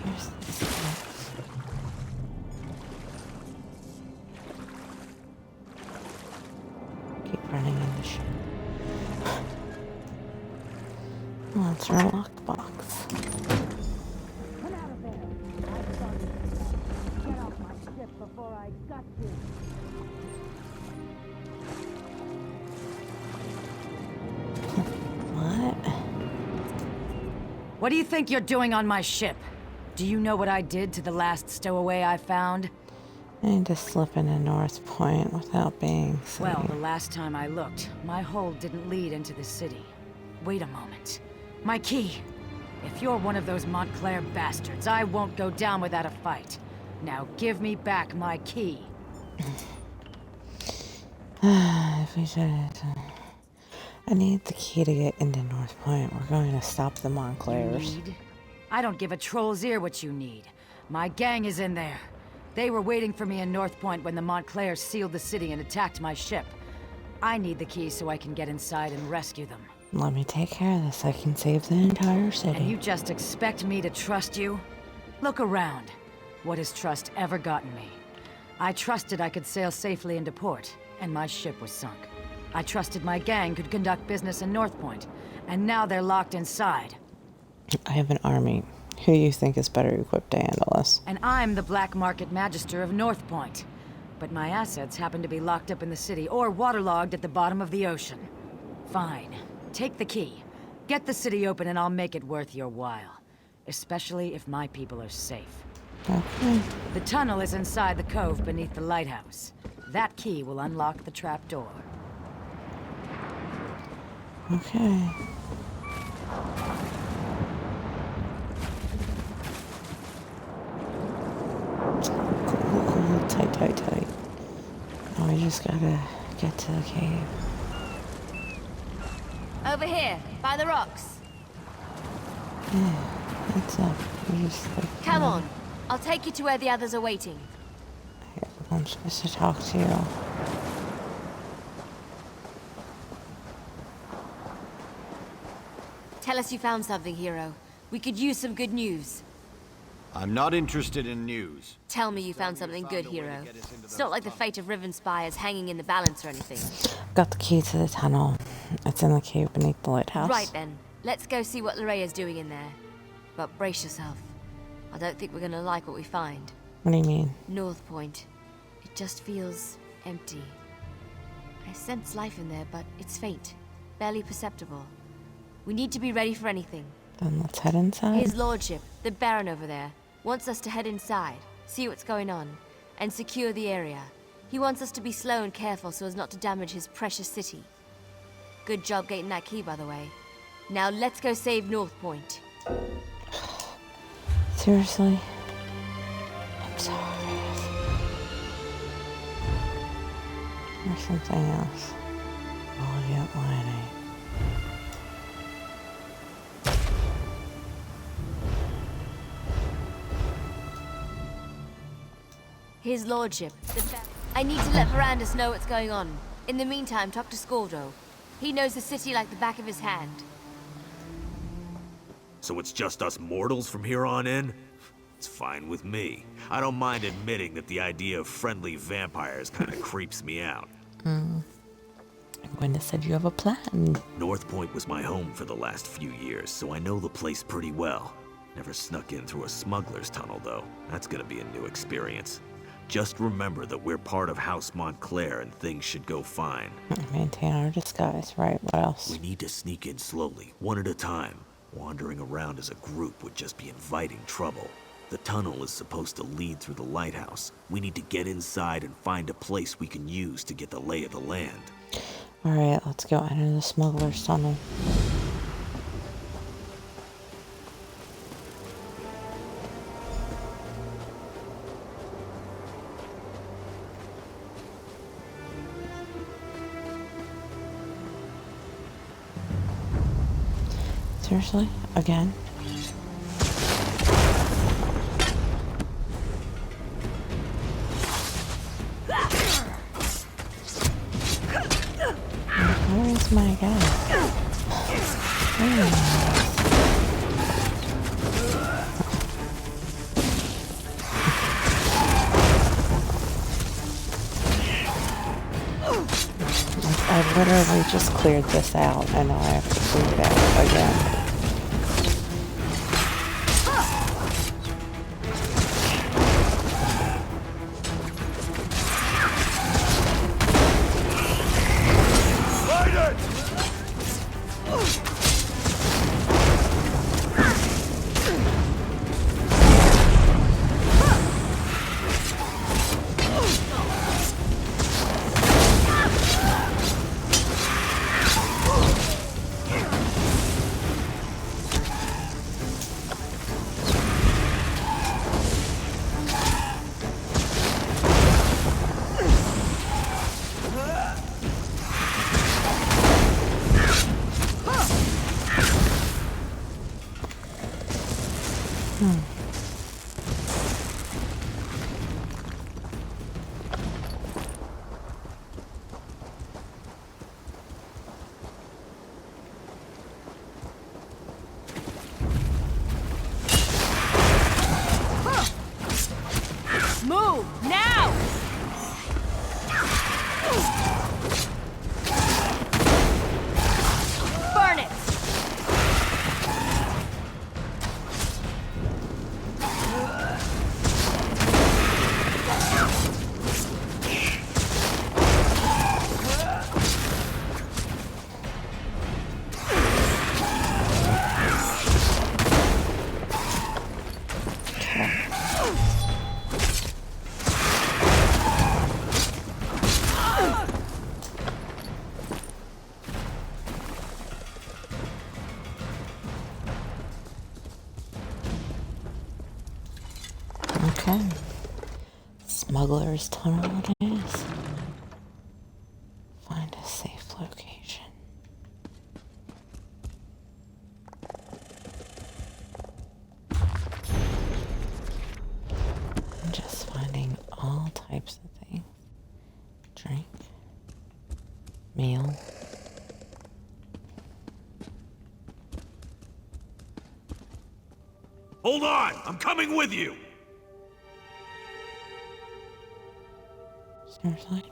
Speaker 1: Here's this box. Keep running in the ship. Well, it's our lockbox.
Speaker 6: Before I got you.
Speaker 1: What?
Speaker 6: What do you think you're doing on my ship? Do you know what I did to the last stowaway I found?
Speaker 1: I need to slip into North Point without being seen.
Speaker 6: Well, the last time I looked, my hold didn't lead into the city. Wait a moment. My key! If you're one of those Montclair bastards, I won't go down without a fight. Now give me back my key.
Speaker 1: If we should, I need the key to get into North Point. We're going to stop the Montclairs.
Speaker 6: Need? I don't give a troll's ear what you need. My gang is in there. They were waiting for me in North Point when the Montclairs sealed the city and attacked my ship. I need the key so I can get inside and rescue them.
Speaker 1: Let me take care of this. I can save the entire city.
Speaker 6: And you just expect me to trust you? Look around. What has trust ever gotten me? I trusted I could sail safely into port, and my ship was sunk. I trusted my gang could conduct business in North Point, and now they're locked inside.
Speaker 1: I have an army. Who you think is better equipped to handle us?
Speaker 6: And I'm the Black Market Magister of North Point. But my assets happen to be locked up in the city or waterlogged at the bottom of the ocean. Fine. Take the key. Get the city open and I'll make it worth your while. Especially if my people are safe.
Speaker 1: Okay.
Speaker 6: The tunnel is inside the cove beneath the lighthouse. That key will unlock the trap door.
Speaker 1: Okay. Cool. Tight. Now we just gotta get to the cave.
Speaker 10: Over here, by the rocks.
Speaker 1: Yeah, what's up? We're just like...
Speaker 10: Come on. I'll take you to where the others are waiting.
Speaker 1: I'm supposed to talk to you.
Speaker 10: Tell us you found something, hero. We could use some good news.
Speaker 9: I'm not interested in news.
Speaker 10: Tell me you found something good, hero. It's not like the fate of Rivenspire is hanging in the balance or anything.
Speaker 1: Got the key to the tunnel. It's in the cave beneath the lighthouse.
Speaker 10: Right then. Let's go see what Lorraia's doing in there. But brace yourself. I don't think we're gonna like what we find.
Speaker 1: What do you mean?
Speaker 10: North Point. It just feels empty. I sense life in there, but it's faint. Barely perceptible. We need to be ready for anything.
Speaker 1: Then let's head inside.
Speaker 10: His lordship, the Baron over there. Wants us to head inside, see what's going on, and secure the area. He wants us to be slow and careful so as not to damage his precious city. Good job getting that key, by the way. Now let's go save North Point.
Speaker 1: Seriously? I'm sorry. Or something else. I'll get lighting.
Speaker 10: His lordship, I need to let Verandus know what's going on. In the meantime, talk to Skoldo. He knows the city like the back of his hand.
Speaker 5: So it's just us mortals from here on in? It's fine with me. I don't mind admitting that the idea of friendly vampires kind of creeps me out.
Speaker 1: Gwenda said you have a plan.
Speaker 5: North Point was my home for the last few years, so I know the place pretty well. Never snuck in through a smuggler's tunnel, though. That's gonna be a new experience. Just remember that we're part of House Montclair and things should go fine.
Speaker 1: Maintain our disguise, right? What else?
Speaker 5: We need to sneak in slowly, one at a time. Wandering around as a group would just be inviting trouble. The tunnel is supposed to lead through the lighthouse. We need to get inside and find a place we can use to get the lay of the land.
Speaker 1: Alright, let's go enter the smuggler's tunnel. Seriously? Again? Where is my guy? I literally just cleared this out and now I have to clear it out again.
Speaker 6: Move, now! Burn it!
Speaker 1: Okay. Smuggler's tunnel it is. Find a safe location. I'm just finding all types of things. Drink. Meal.
Speaker 5: Hold on! I'm coming with you!
Speaker 1: Seriously?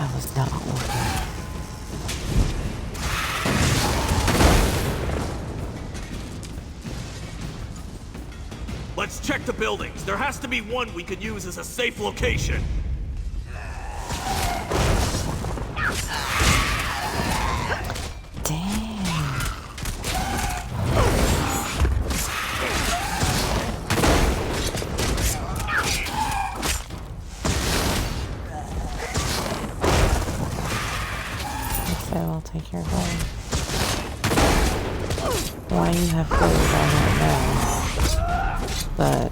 Speaker 1: I was not looking.
Speaker 5: Let's check the buildings. There has to be one we could use as a safe location.
Speaker 1: Damn. Okay, we'll take your gold. Why you have gold, I don't know. But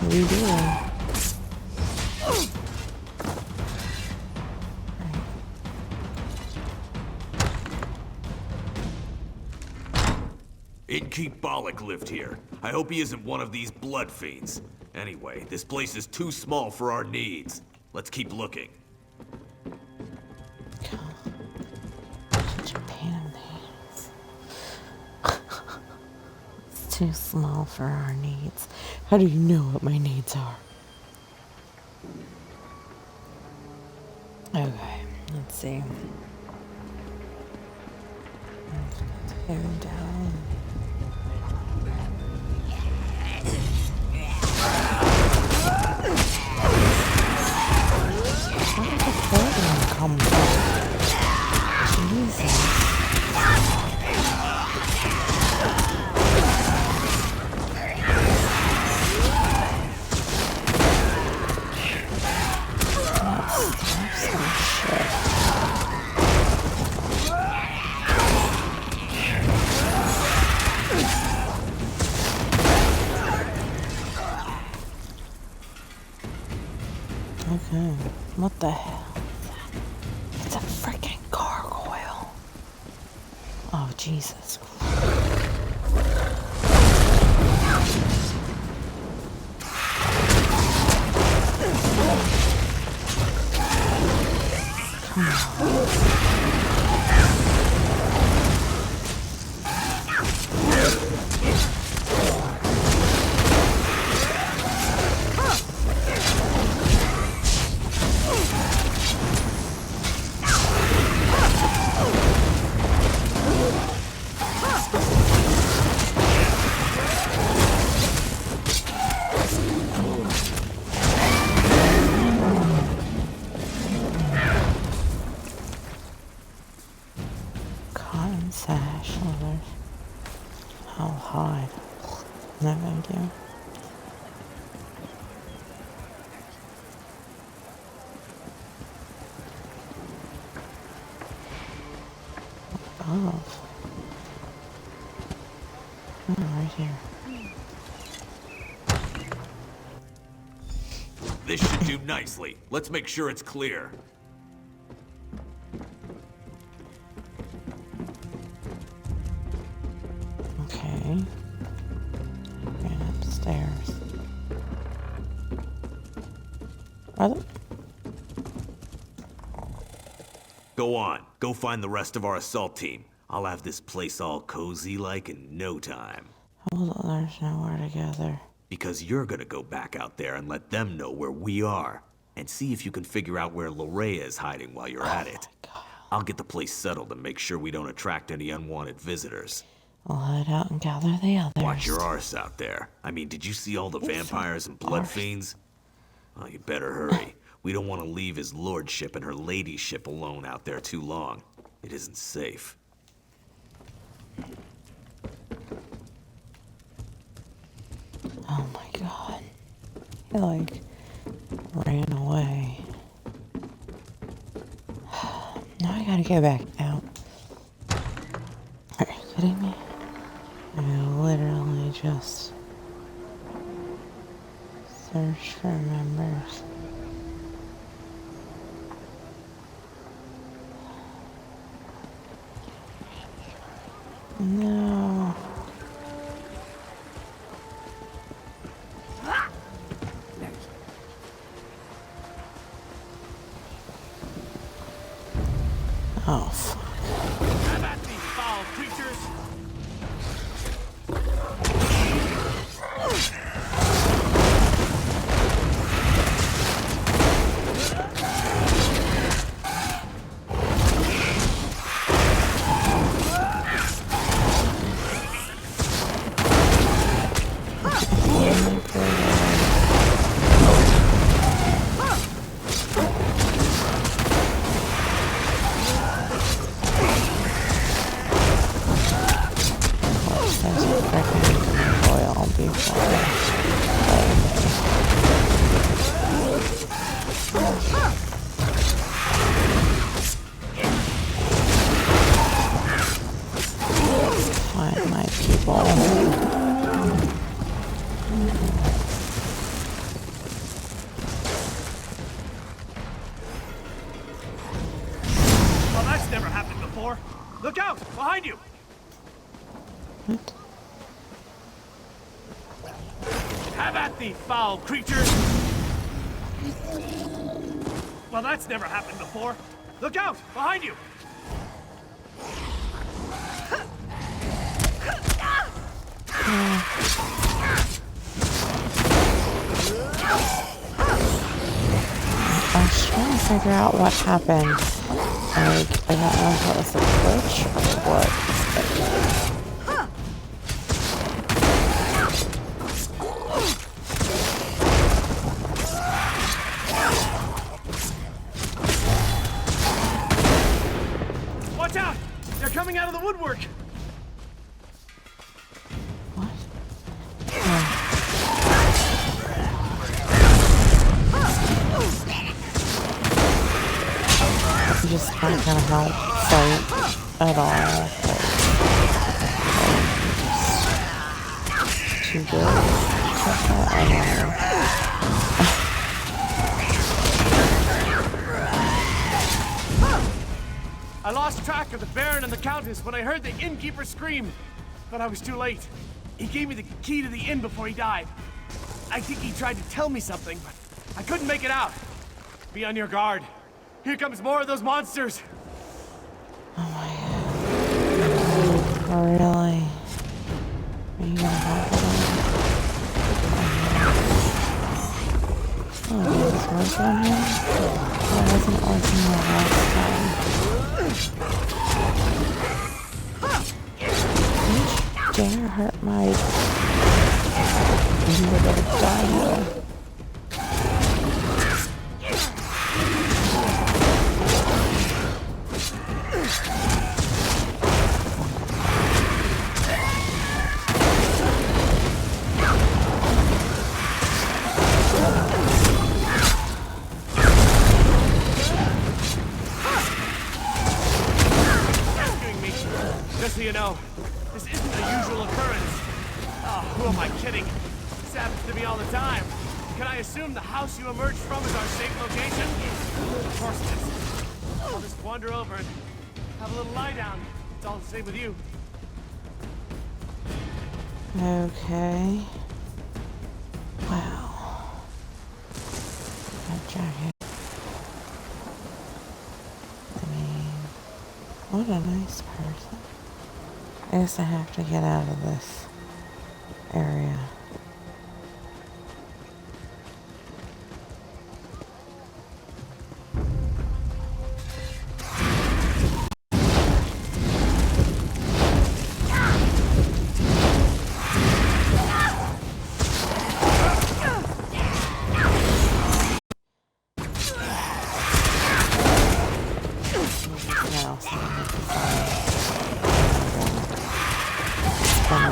Speaker 1: we do.
Speaker 5: Innkeep Bollock lived here. I hope he isn't one of these blood fiends. Anyway, this place is too small for our needs. Let's keep looking.
Speaker 1: Such a pain in the ass. It's too small for our needs. How do you know what my needs are? Okay, let's see. Let's go down. Where did the third one come from? Jesus. Okay, what the hell? It's a freaking gargoyle. Oh, Jesus. Come on. Cotton sash, leather. I'll hide. No big deal. Oh. Oh, right here.
Speaker 5: This should do nicely. Let's make sure it's clear.
Speaker 1: Okay. And upstairs. What?
Speaker 5: Go on. Go find the rest of our assault team. I'll have this place all cozy like in no time.
Speaker 1: Well, there's nowhere to go there.
Speaker 5: Because you're gonna go back out there and let them know where we are. And see if you can figure out where Lorrea is hiding while you're at it. I'll get the place settled and make sure we don't attract any unwanted visitors.
Speaker 1: We'll head out and gather the others.
Speaker 5: Watch your arse out there. I mean, did you see all the vampires and blood fiends? Oh, you better hurry. We don't want to leave his lordship and her ladyship alone out there too long. It isn't safe.
Speaker 1: Oh my god. He like ran away. Now I gotta go back out. Are you kidding me? I literally just search for members. No. Oh, fuck.
Speaker 5: Have at these foul creatures!
Speaker 8: that's never happened before. Look out! Behind you!
Speaker 1: What?
Speaker 8: Have at thee, foul creatures! Well, that's never happened before. Look out! Behind you!
Speaker 1: I was trying to figure out what happened. I don't know if it was a glitch or what.
Speaker 8: Watch out! They're coming out of the woodwork!
Speaker 1: What? You just aren't gonna help fight at all. Too good. I don't know.
Speaker 8: I lost track of the Baron and the Countess when I heard the innkeeper scream, but I was too late. He gave me the key to the inn before he died. I think he tried to tell me something, but I couldn't make it out. Be on your guard. Here comes more of those monsters.
Speaker 1: Oh my god. Really? Are you gonna help with that? Oh, this working on him? That wasn't working the last time. Don't you dare hurt my little dino.
Speaker 8: Just so you know, this isn't a usual occurrence. Oh, who am I kidding? This happens to me all the time. Can I assume the house you emerged from is our safe location? Of course it is. I'll just wander over and have a little lie down. It's all the same with you.
Speaker 1: Okay. Wow. That jacket. I mean, what a nice person. I guess I have to get out of this area.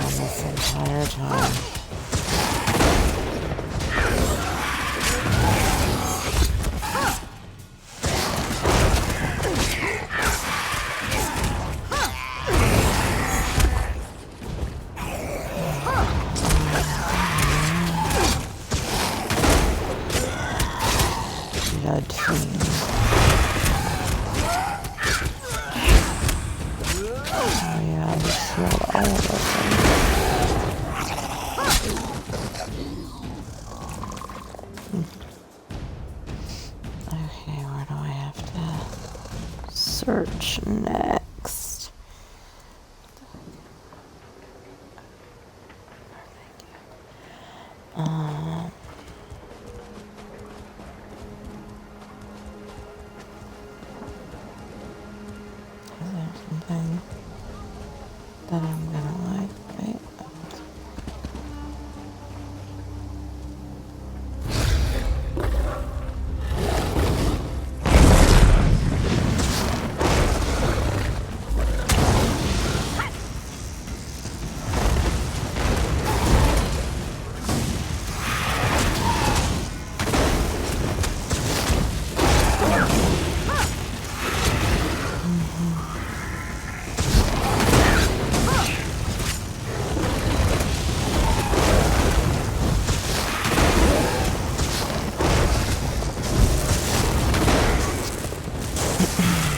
Speaker 1: This entire time. Blood fiend. Oh yeah, I just healed all of us. Okay, where do I have to search next? Is there something that I'm gonna like? Wait.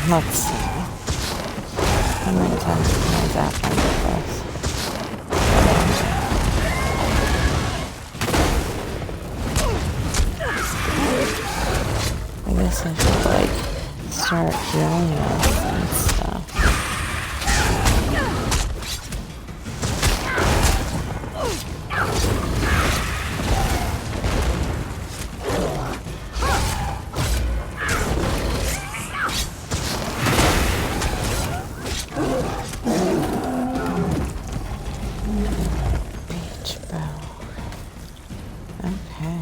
Speaker 1: Let's see. I might send my zap on this. I guess I should, like, start healing us and stuff. Beach bow. Okay.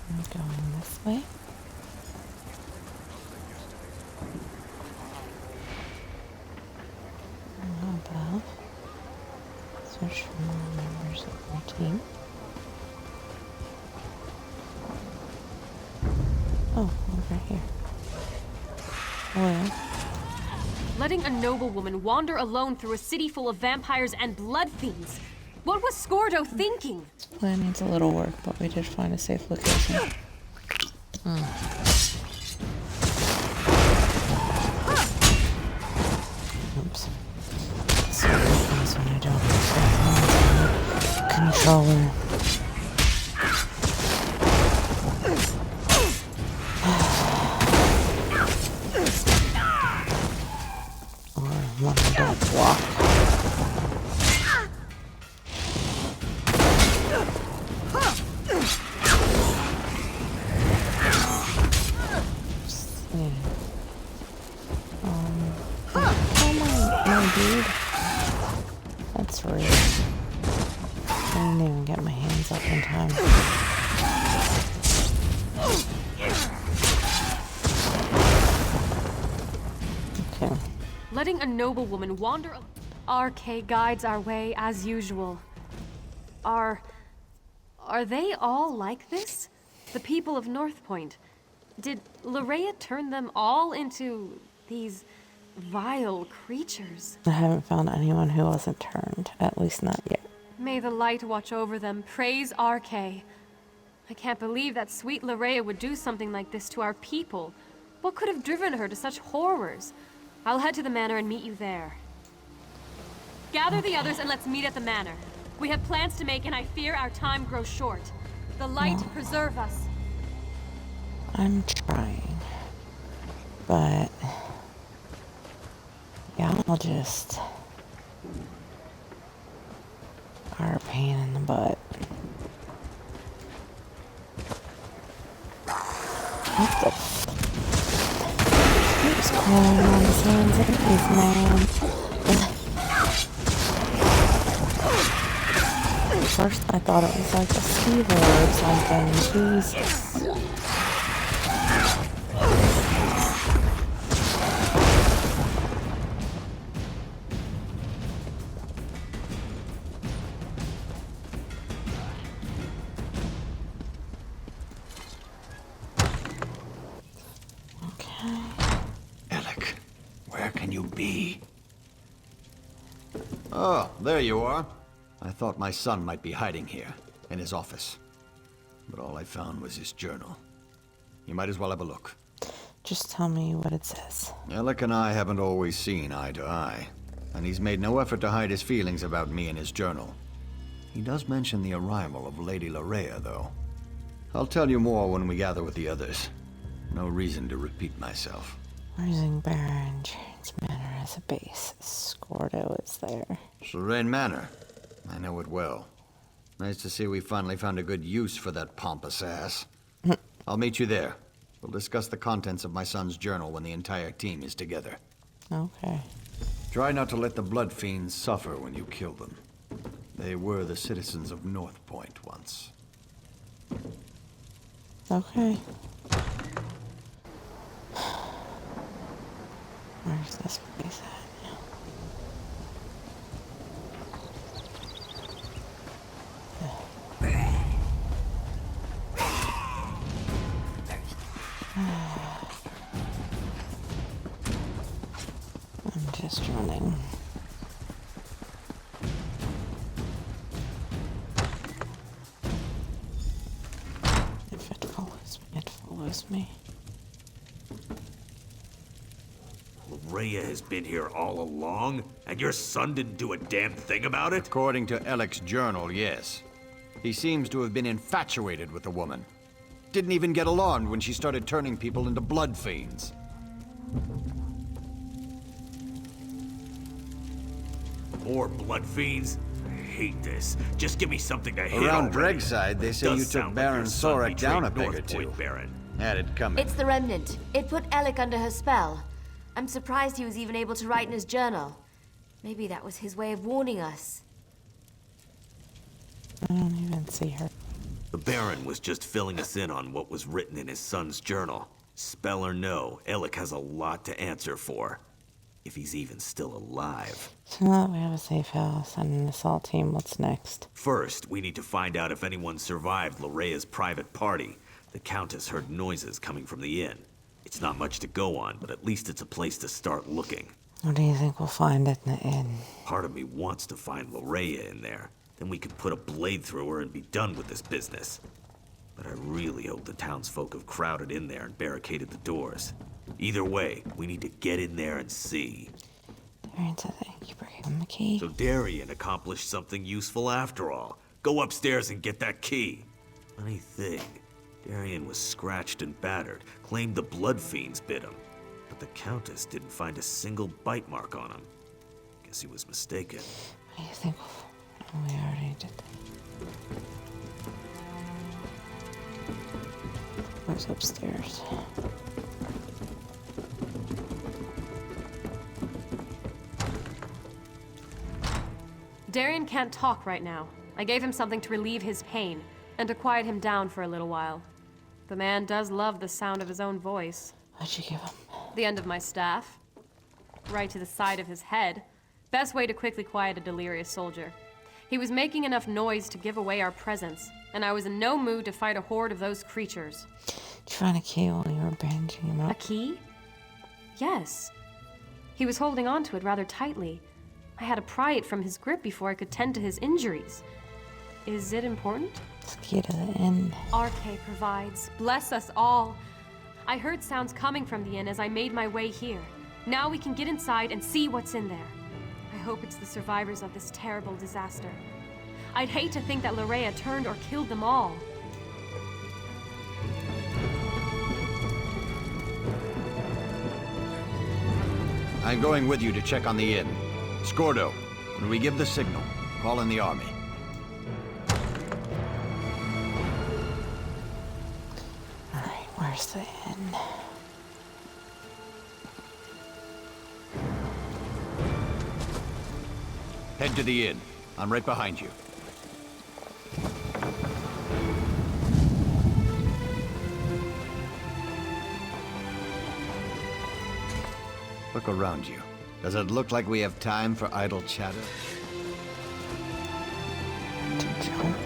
Speaker 1: I'm going this way. Above. Search for more members of your team. Oh, over here. Hello.
Speaker 11: Letting a noblewoman wander alone through a city full of vampires and blood fiends. What was Scordo thinking?
Speaker 1: This plan needs a little work, but we did find a safe location. Oops. So what happens when I don't have my controller? Or when I don't walk. Dude. That's rude. I didn't even get my hands up in time. Okay.
Speaker 11: Letting a noblewoman wander... RK guides our way as usual. Are they all like this? The people of Northpoint? Did Larea turn them all into these... vile creatures?
Speaker 1: I haven't found anyone who wasn't turned, at least not yet.
Speaker 11: May the light watch over them. Praise RK. I can't believe that sweet Larea would do something like this to our people. What could have driven her to such horrors? I'll head to the manor and meet you there. Gather the others and let's meet at the manor. We have plans to make and I fear our time grows short. The light preserve us.
Speaker 1: I'm trying. But... y'all just are a pain in the butt. What the f... He's crawling on his hands and knees, man. At first I thought it was like a skeever or something. Jesus.
Speaker 9: Alec, where can you be? Oh, there you are. I thought my son might be hiding here, in his office. But all I found was his journal. You might as well have a look.
Speaker 1: Just tell me what it says.
Speaker 9: Alec and I haven't always seen eye to eye, and he's made no effort to hide his feelings about me in his journal. He does mention the arrival of Lady Larea, though. I'll tell you more when we gather with the others. No reason to repeat myself.
Speaker 1: Using Baron Jane's Manor as a base. Scordo is there.
Speaker 9: Serene Manor. I know it well. Nice to see we finally found a good use for that pompous ass. I'll meet you there. We'll discuss the contents of my son's journal when the entire team is together.
Speaker 1: Okay.
Speaker 9: Try not to let the Blood Fiends suffer when you kill them. They were the citizens of Northpoint once.
Speaker 1: Okay. Where's this place at? I'm just running. If it follows me, it follows me.
Speaker 5: Loraya has been here all along, and your son didn't do a damn thing about it?
Speaker 9: According to Alec's journal, yes. He seems to have been infatuated with the woman. Didn't even get alarmed when she started turning people into blood fiends.
Speaker 5: More blood fiends? I hate this. Just give me something to hit
Speaker 9: Around
Speaker 5: already.
Speaker 9: Dregside, they say
Speaker 5: Does
Speaker 9: you took
Speaker 5: sound like
Speaker 9: Baron
Speaker 5: your son
Speaker 9: Sorek down a
Speaker 5: betrayed
Speaker 9: peg or
Speaker 5: North
Speaker 9: two.
Speaker 5: Point, Baron.
Speaker 9: Had it coming.
Speaker 10: It's the Remnant. It put Alec under her spell. I'm surprised he was even able to write in his journal. Maybe that was his way of warning us.
Speaker 1: I don't even see her.
Speaker 5: The Baron was just filling us in on what was written in his son's journal. Spell or no, Alec has a lot to answer for. If he's even still alive.
Speaker 1: So now that we have a safe house and an assault team, what's next?
Speaker 5: First, we need to find out if anyone survived Lorea's private party. The Countess heard noises coming from the inn. It's not much to go on, but at least it's a place to start looking.
Speaker 1: What do you think we'll find at the inn?
Speaker 5: Part of me wants to find Lorea in there. Then we could put a blade through her and be done with this business. But I really hope the townsfolk have crowded in there and barricaded the doors. Either way, we need to get in there and see.
Speaker 1: Darian said that you gave him the key.
Speaker 5: So Darian accomplished something useful after all. Go upstairs and get that key. Funny thing, Darian was scratched and battered, claimed the blood fiends bit him. But the Countess didn't find a single bite mark on him. Guess he was mistaken.
Speaker 1: What do you think? Oh, we already did that. Where's upstairs?
Speaker 11: Darian can't talk right now. I gave him something to relieve his pain, and to quiet him down for a little while. The man does love the sound of his own voice.
Speaker 1: What'd you give him?
Speaker 11: The end of my staff. Right to the side of his head. Best way to quickly quiet a delirious soldier. He was making enough noise to give away our presence, and I was in no mood to fight a horde of those creatures.
Speaker 1: Did you find a key while you were bandaging him
Speaker 11: A
Speaker 1: up?
Speaker 11: key? Yes. He was holding on to it rather tightly. I had to pry it from his grip before I could tend to his injuries. Is it important?
Speaker 1: It's the key to the inn.
Speaker 11: RK provides. Bless us all. I heard sounds coming from the inn as I made my way here. Now we can get inside and see what's in there. I hope it's the survivors of this terrible disaster. I'd hate to think that Loraya turned or killed them all.
Speaker 9: I'm going with you to check on the inn. Scordo, when we give the signal, call in the army.
Speaker 1: Alright, where's the inn?
Speaker 9: Head to the inn. I'm right behind you. Look around you. Does it look like we have time for idle chatter?
Speaker 1: To jump.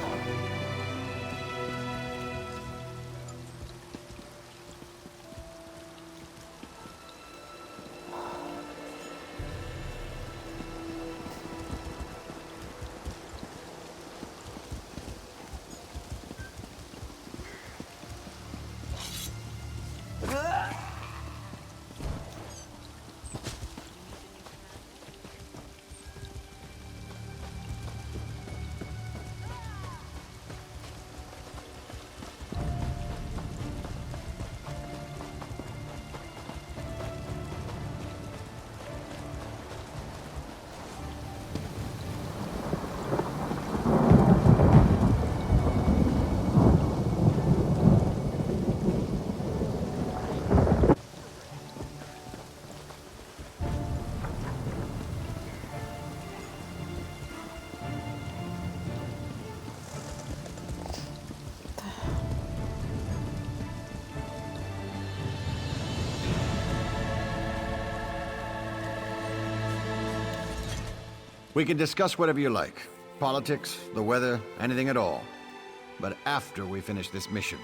Speaker 9: We can discuss whatever you like. Politics, the weather, anything at all. But after we finish this mission.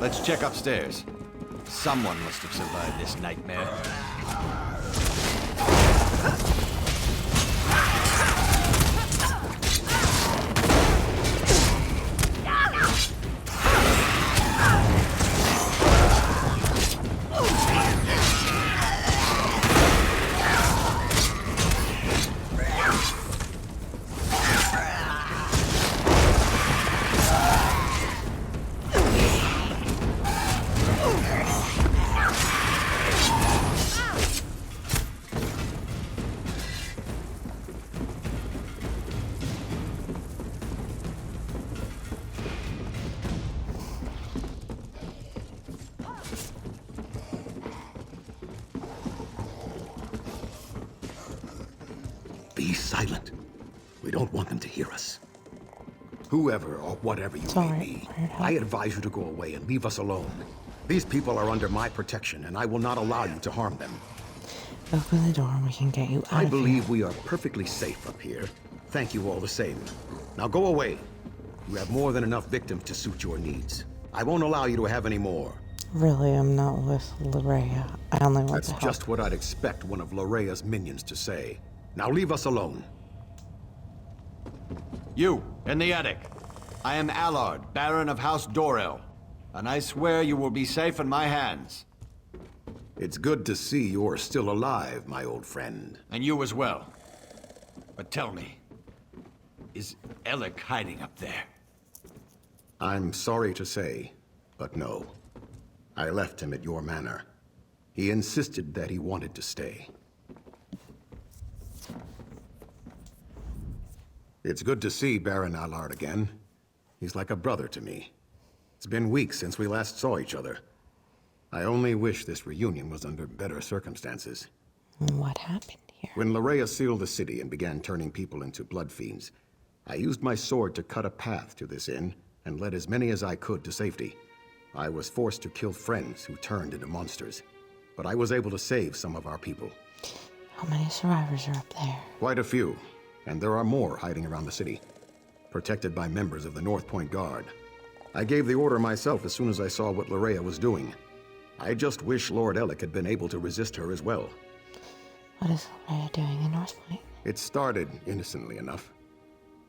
Speaker 9: Let's check upstairs. Someone must have survived this nightmare.
Speaker 5: Be silent. We don't want them to hear us. Whoever or whatever you may be, I advise you to go away and leave us alone. These people are under my protection, and I will not allow you to harm them.
Speaker 1: Open the door and we can get you out
Speaker 5: I
Speaker 1: of
Speaker 5: believe
Speaker 1: here.
Speaker 5: we are perfectly safe up here. Thank you all the same. Now go away. You have more than enough victims to suit your needs. I won't allow you to have any more.
Speaker 1: Really, I'm not with Larea. I only want
Speaker 5: That's
Speaker 1: to help.
Speaker 5: just what I'd expect one of Lorea's minions to say. Now leave us alone.
Speaker 9: You, in the attic. I am Allard, Baron of House Dorel, and I swear you will be safe in my hands.
Speaker 5: It's good to see you're still alive, my old friend.
Speaker 9: And you as well. But tell me, is Alec hiding up there?
Speaker 5: I'm sorry to say, but no. I left him at your manor. He insisted that he wanted to stay. It's good to see Baron Allard again. He's like a brother to me. It's been weeks since we last saw each other. I only wish this reunion was under better circumstances.
Speaker 1: What happened here?
Speaker 5: When Larea sealed the city and began turning people into blood fiends, I used my sword to cut a path to this inn and led as many as I could to safety. I was forced to kill friends who turned into monsters, but I was able to save some of our people.
Speaker 1: How many survivors are up there?
Speaker 5: Quite a few, and there are more hiding around the city, protected by members of the North Point Guard. I gave the order myself as soon as I saw what Larea was doing. I just wish Lord Alec had been able to resist her as well.
Speaker 1: What is Larea doing in North Point?
Speaker 5: It started innocently enough.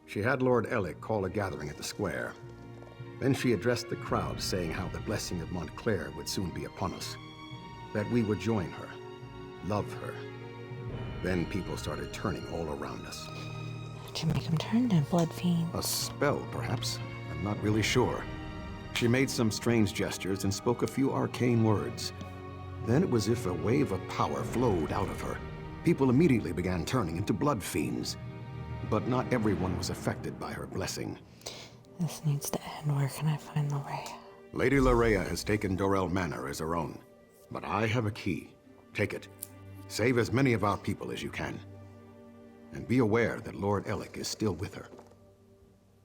Speaker 5: She had Lord Alec call a gathering at the square. Then she addressed the crowd, saying how the blessing of Montclair would soon be upon us. That we would join her, love her. Then people started turning all around us.
Speaker 1: How'd you make them turn to blood fiends?
Speaker 5: A spell, perhaps. I'm not really sure. She made some strange gestures and spoke a few arcane words. Then it was as if a wave of power flowed out of her. People immediately began turning into blood fiends. But not everyone was affected by her blessing.
Speaker 1: This needs to end. Where can I find Larea?
Speaker 5: Lady Larea has taken Dorel Manor as her own. But I have a key. Take it. Save as many of our people as you can. And be aware that Lord Alec is still with her.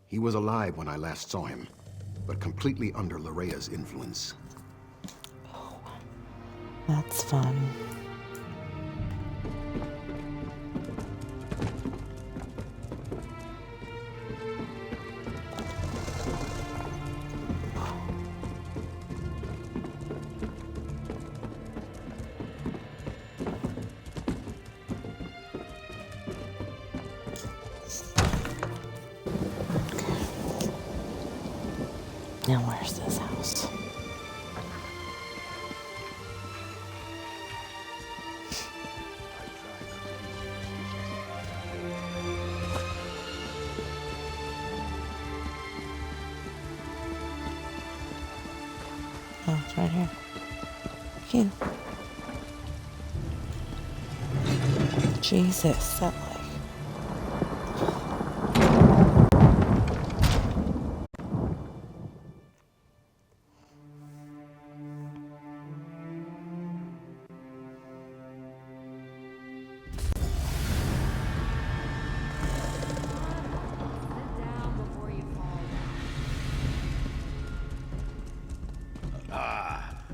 Speaker 5: He was alive when I last saw him, but completely under Lorea's influence.
Speaker 1: Oh, that's fun. Now where's this house? Oh, it's right here. Cute. Jesus, that like...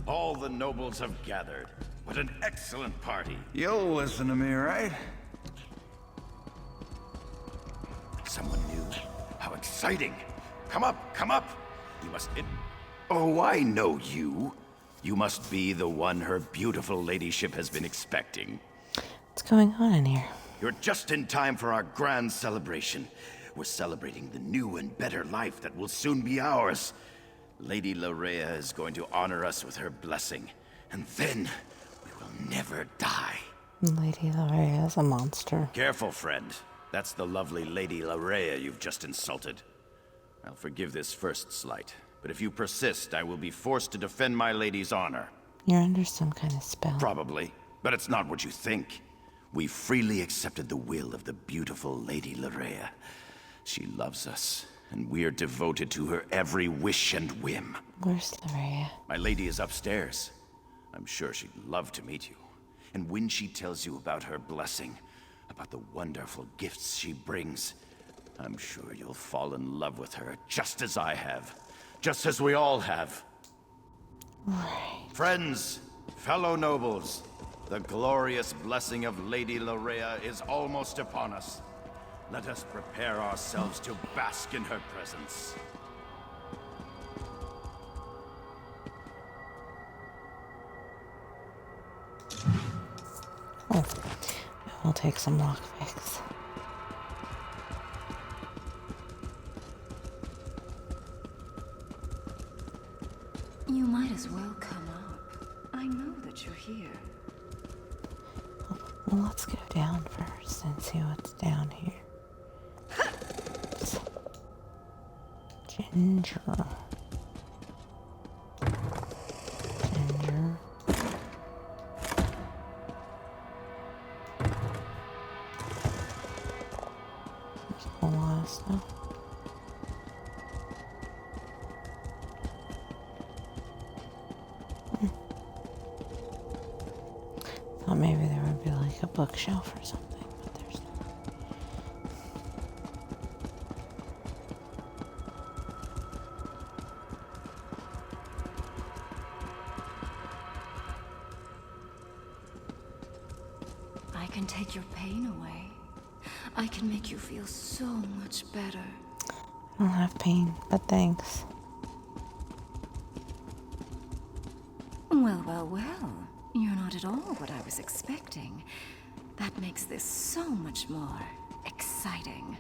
Speaker 5: All the nobles have gathered. What an excellent party.
Speaker 12: You'll listen to me, right?
Speaker 5: Someone new? How exciting. Come up, come up. You must Oh, I know you. You must be the one her beautiful ladyship has been expecting.
Speaker 1: What's going on in here?
Speaker 5: You're just in time for our grand celebration. We're celebrating the new and better life that will soon be ours. Lady Larea is going to honor us with her blessing, and then we will never die.
Speaker 1: Lady Larea is a monster.
Speaker 5: Careful, friend. That's the lovely Lady Larea you've just insulted. I'll forgive this first slight, but if you persist, I will be forced to defend my lady's honor.
Speaker 1: You're under some kind of spell.
Speaker 5: Probably, but it's not what you think. We freely accepted the will of the beautiful Lady Larea. She loves us, and we're devoted to her every wish and whim.
Speaker 1: Where's Larea?
Speaker 5: My lady is upstairs. I'm sure she'd love to meet you. And when she tells you about her blessing, about the wonderful gifts she brings, I'm sure you'll fall in love with her just as I have. Just as we all have.
Speaker 1: Right.
Speaker 5: Friends, fellow nobles, the glorious blessing of Lady Larea is almost upon us. Let us prepare ourselves to bask in her presence.
Speaker 1: Oh, we'll take some lockpicks.
Speaker 13: You might as well come up. I know that you're here.
Speaker 1: Well, let's go down first and see what's down here. Ginger. Ginger. There's a lot of stuff. Thought maybe there would be like a bookshelf or something, but there's not.
Speaker 13: I can take your pain away. I can make you feel so much better.
Speaker 1: I don't have pain, but thanks.
Speaker 13: Well, well, well. You're not at all what I was expecting. That makes this so much more exciting.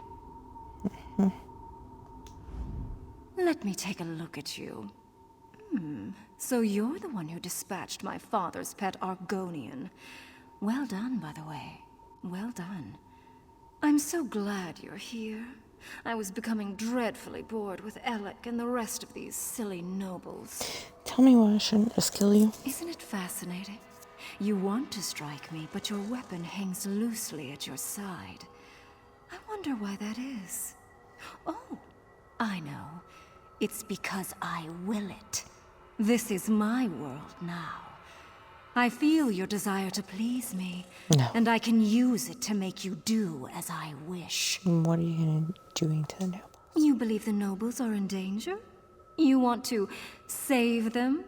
Speaker 13: Let me take a look at you. So you're the one who dispatched my father's pet Argonian. Well done, by the way. Well done. I'm so glad you're here. I was becoming dreadfully bored with Alec and the rest of these silly nobles.
Speaker 1: Tell me why I shouldn't just kill you.
Speaker 13: Isn't it fascinating? You want to strike me, but your weapon hangs loosely at your side. I wonder why that is. Oh, I know. It's because I will it. This is my world now. I feel your desire to please me, and I can use it to make you do as I wish.
Speaker 1: What are you doing to the nobles?
Speaker 13: You believe the nobles are in danger? You want to save them?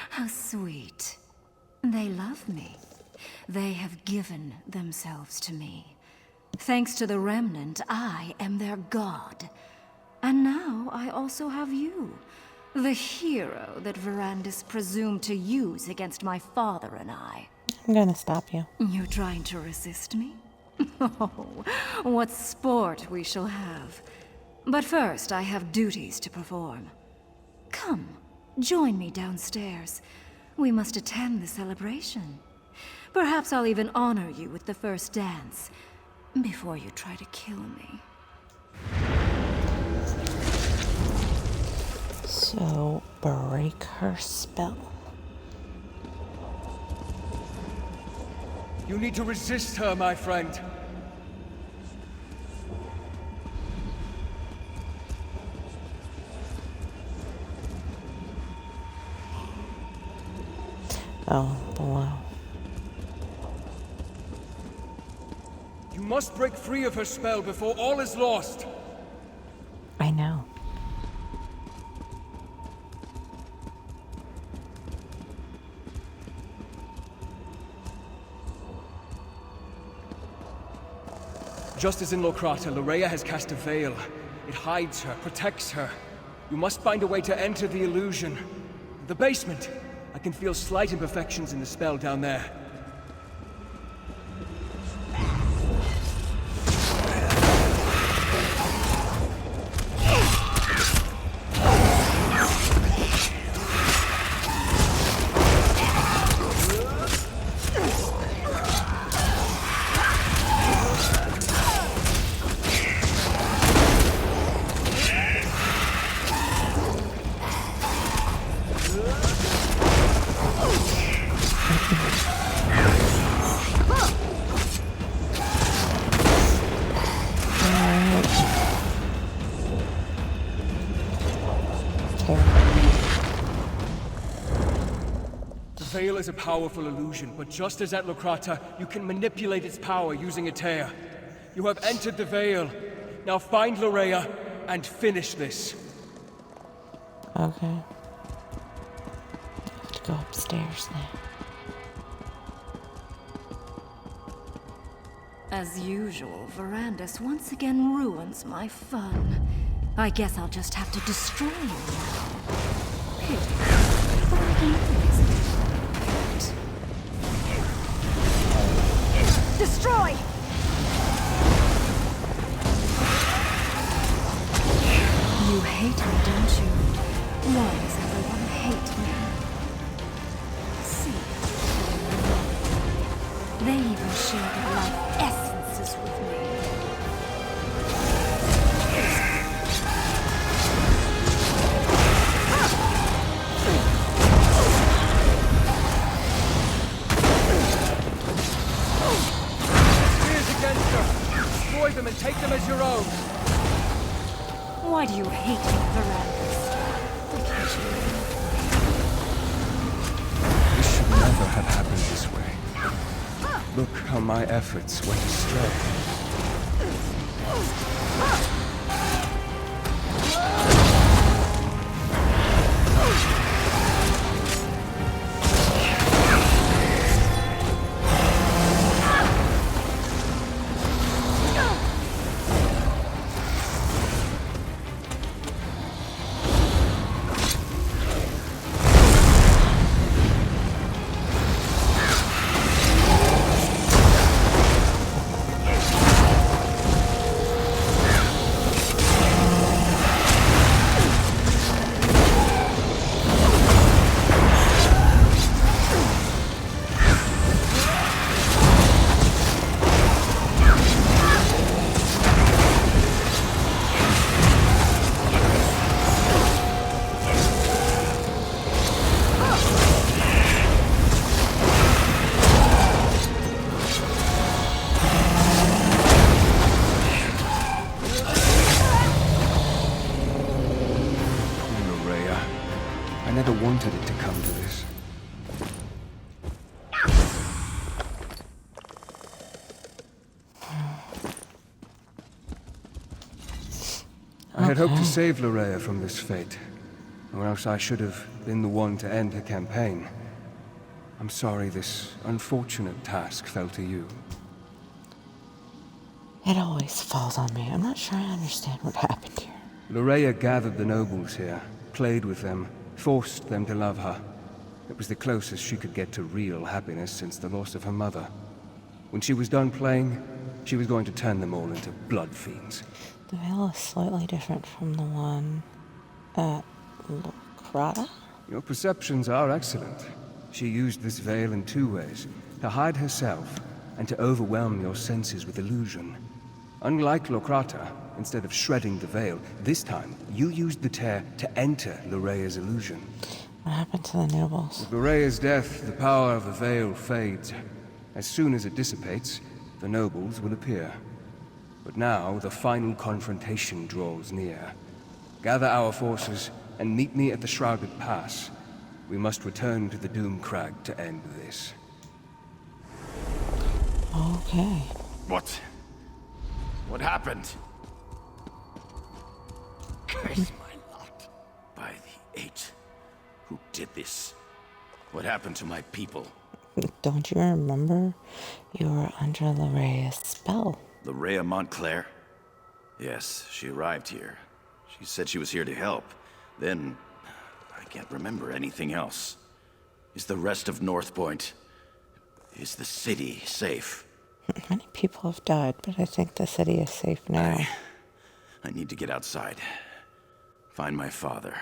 Speaker 13: How sweet. They love me. They have given themselves to me. Thanks to the Remnant, I am their god. And now I also have you. The hero that Verandis presumed to use against my father and I.
Speaker 1: I'm gonna stop you.
Speaker 13: You're trying to resist me? Oh, what sport we shall have. But first, I have duties to perform. Come, join me downstairs. We must attend the celebration. Perhaps I'll even honor you with the first dance, before you try to kill me.
Speaker 1: So, break her spell.
Speaker 7: You need to resist her, my friend.
Speaker 1: Oh, below.
Speaker 7: You must break free of her spell before all is lost.
Speaker 1: I know.
Speaker 7: Just as in Locrata, Larea has cast a veil. It hides her, protects her. You must find a way to enter the illusion. The basement. I can feel slight imperfections in the spell down there. The Veil is a powerful illusion, but just as at Locrata, you can manipulate its power using Atea. You have entered the Veil. Now find Loraya and finish this.
Speaker 1: Okay. I have to go upstairs now.
Speaker 13: As usual, Verandis once again ruins my fun. I guess I'll just have to destroy you now. Pity. But I can always do it. Destroy! You hate me, don't you? Why does everyone hate me? See, they even share their life essences with me.
Speaker 7: Spears against them! Destroy them and take them as your own!
Speaker 13: Why do you hate me, Verandis?
Speaker 7: This should never have happened this way. Look how my efforts went astray. I never wanted it to come to this. I had hoped to save Loraya from this fate, or else I should have been the one to end her campaign. I'm sorry this unfortunate task fell to you.
Speaker 1: It always falls on me. I'm not sure I understand what happened here.
Speaker 7: Loraya gathered the nobles here, played with them, forced them to love her. It was the closest she could get to real happiness since the loss of her mother. When she was done playing, she was going to turn them all into blood fiends.
Speaker 1: The veil is slightly different from the one at Locrata?
Speaker 7: Your perceptions are excellent. She used this veil in two ways, to hide herself and to overwhelm your senses with illusion. Unlike Locrata, instead of shredding the veil, this time you used the tear to enter Loraya's illusion.
Speaker 1: What happened to the nobles?
Speaker 7: With Loraya's death, the power of the veil fades. As soon as it dissipates, the nobles will appear. But now the final confrontation draws near. Gather our forces and meet me at the Shrouded Pass. We must return to the Doom Crag to end this.
Speaker 1: Okay.
Speaker 5: What happened? Curse my lot. By the Eight. Who did this? What happened to my people?
Speaker 1: Don't you remember? You were under Loraya's spell.
Speaker 5: Loraya Montclair? Yes, she arrived here. She said she was here to help. Then, I can't remember anything else. Is the rest of North Point... is the city safe?
Speaker 1: Many people have died, but I think the city is safe now.
Speaker 5: I need to get outside. Find my father.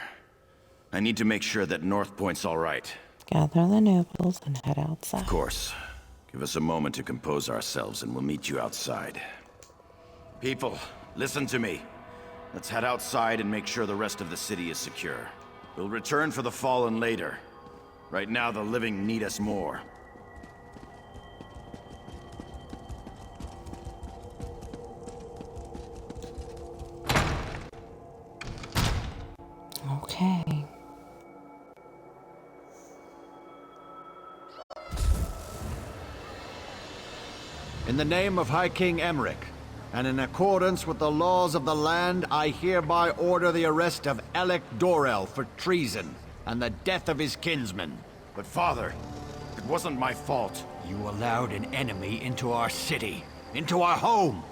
Speaker 5: I need to make sure that North Point's all right.
Speaker 1: Gather the nobles and head outside.
Speaker 5: Of course. Give us a moment to compose ourselves and we'll meet you outside. People, listen to me. Let's head outside and make sure the rest of the city is secure. We'll return for the fallen later. Right now, the living need us more.
Speaker 1: Okay.
Speaker 9: In the name of High King Emeric, and in accordance with the laws of the land, I hereby order the arrest of Alec Dorell for treason and the death of his kinsman.
Speaker 5: But father, it wasn't my fault.
Speaker 9: You allowed an enemy into our city, into our home.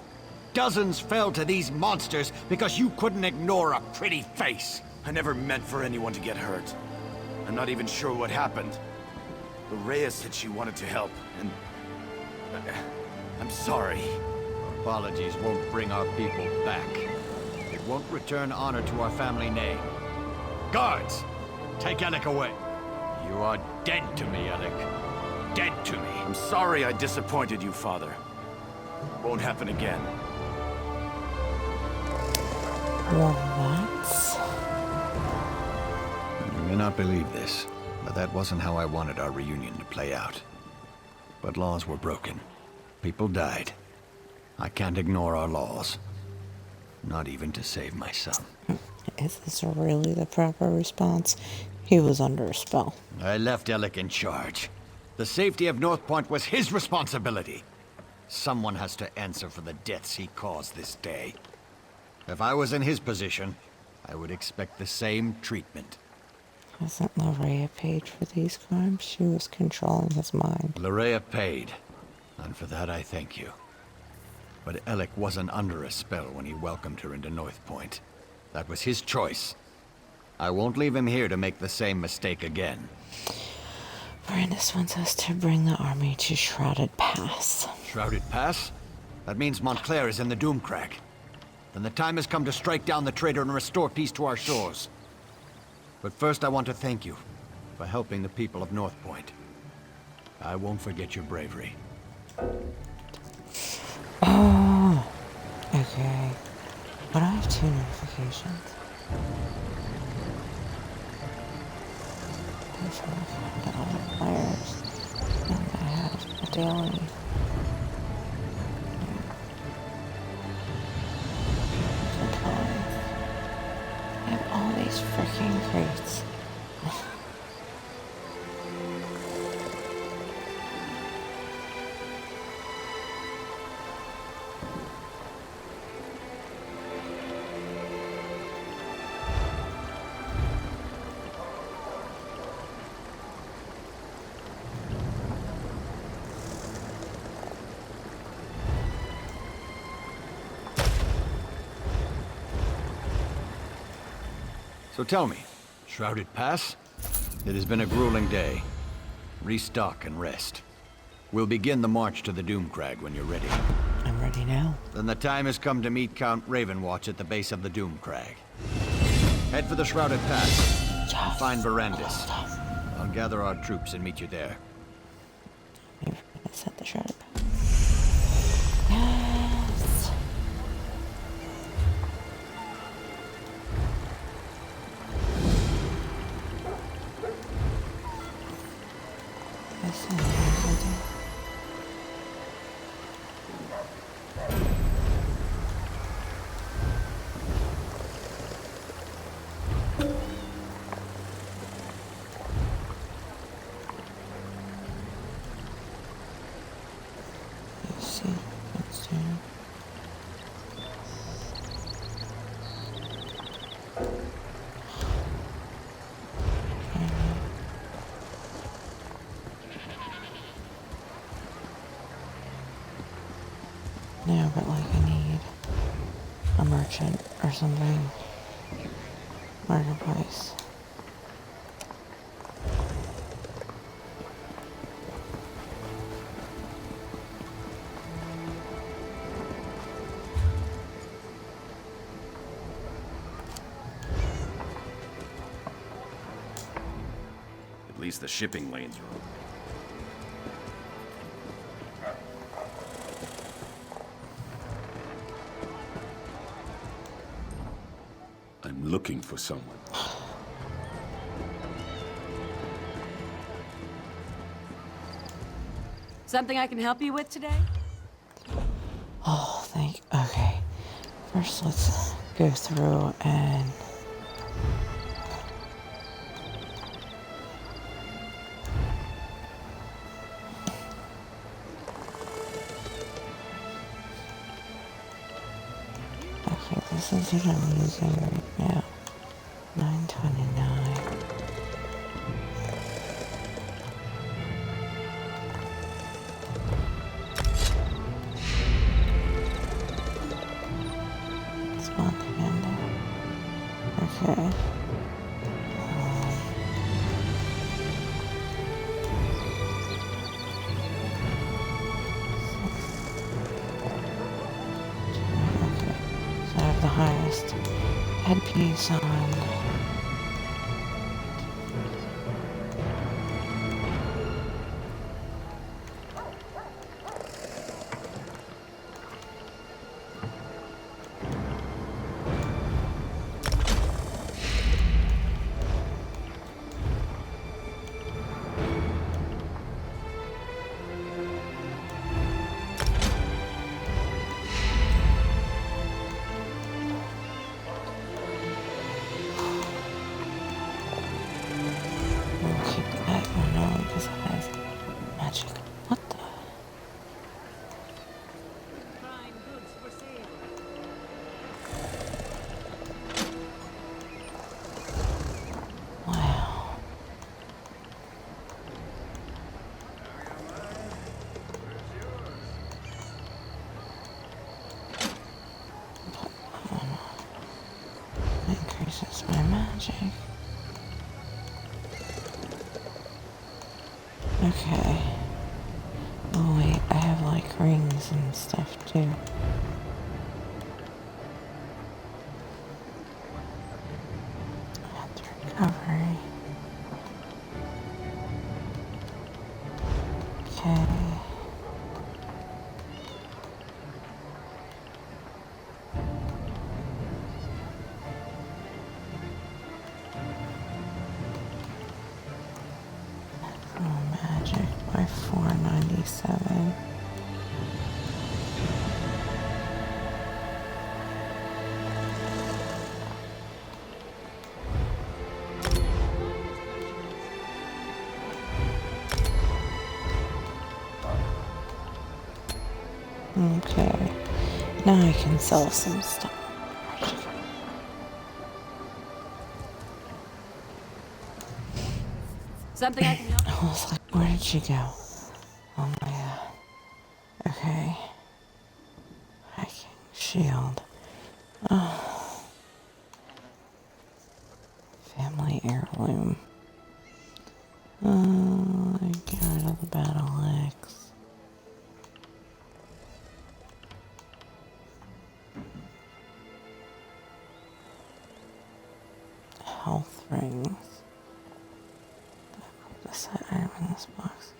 Speaker 9: Dozens fell to these monsters because you couldn't ignore a pretty face.
Speaker 5: I never meant for anyone to get hurt. I'm not even sure what happened. Loraya said she wanted to help, and... I'm sorry.
Speaker 9: Apologies won't bring our people back. It won't return honor to our family name. Guards, take Alec away. You are dead to me, Alec. Dead to me.
Speaker 5: I'm sorry I disappointed you, father. Won't happen again.
Speaker 1: Well, that's...
Speaker 9: You may not believe this, but that wasn't how I wanted our reunion to play out. But laws were broken. People died. I can't ignore our laws. Not even to save my son.
Speaker 1: Is this really the proper response? He was under a spell.
Speaker 9: I left Alec in charge. The safety of North Point was his responsibility. Someone has to answer for the deaths he caused this day. If I was in his position, I would expect the same treatment.
Speaker 1: Hasn't Loraya paid for these crimes? She was controlling his mind.
Speaker 9: Loraya paid, and for that I thank you. But Alec wasn't under a spell when he welcomed her into North Point. That was his choice. I won't leave him here to make the same mistake again.
Speaker 1: Brandis wants us to bring the army to Shrouded Pass.
Speaker 9: Shrouded Pass? That means Montclair is in the Doomcrag. Then the time has come to strike down the traitor and restore peace to our shores. But first I want to thank you for helping the people of North Point. I won't forget your bravery.
Speaker 1: Oh, okay. But I have 2 notifications. I found all the players, and I have a daily. I have all these freaking crates.
Speaker 9: So tell me, Shrouded Pass? It has been a grueling day. Restock and rest. We'll begin the march to the Doomcrag when you're ready.
Speaker 1: I'm ready now.
Speaker 9: Then the time has come to meet Count Ravenwatch at the base of the Doomcrag. Head for the Shrouded Pass. And find Verandis. I'll gather our troops and meet you there.
Speaker 1: Let's hit the Shrouded Pass. Yes. No, but like I need a merchant or something. Murder place.
Speaker 5: At least the shipping lanes are open. I'm looking for someone.
Speaker 2: Something I can help you with today?
Speaker 1: Oh, okay. First, let's go through and... Okay, this is what I'm using right now. 929. It's one handle. Okay. Okay. So I have the highest headpiece on. Increases my magic. Okay. Oh wait, I have like rings and stuff too. After recovery. Okay. Magic by 497. Okay, now I can sell some stuff.
Speaker 2: Something I can help.
Speaker 1: I was like, where did she go? Oh my god. Okay. Hiking shield. Oh. Family heirloom. Get rid of the battle axe. Health rings. This item in this box.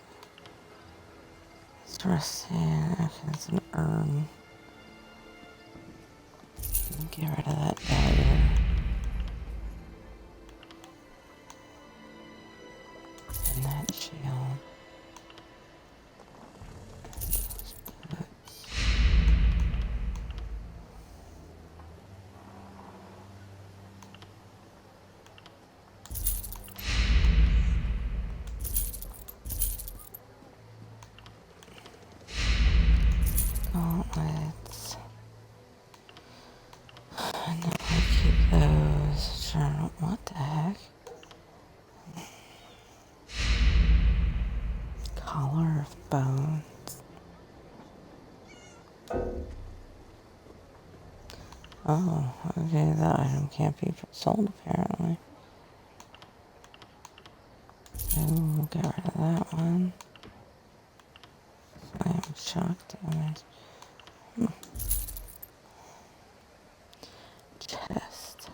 Speaker 1: It's rusty. Okay, it's an urn. Get rid of that dagger. And that shield. Gauntlets. And then I keep those. What the heck? Collar of bones. Oh, okay, that item can't be sold apparently. Ooh, get rid of that one. Slam shock damage. Chest.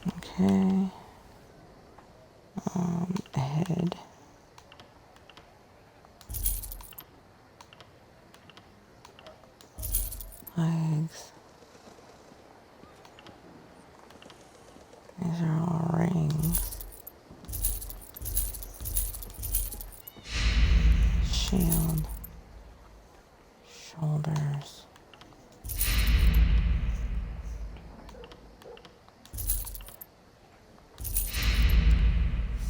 Speaker 1: Okay. Head. Legs. These are all rings. Shield. Shoulders.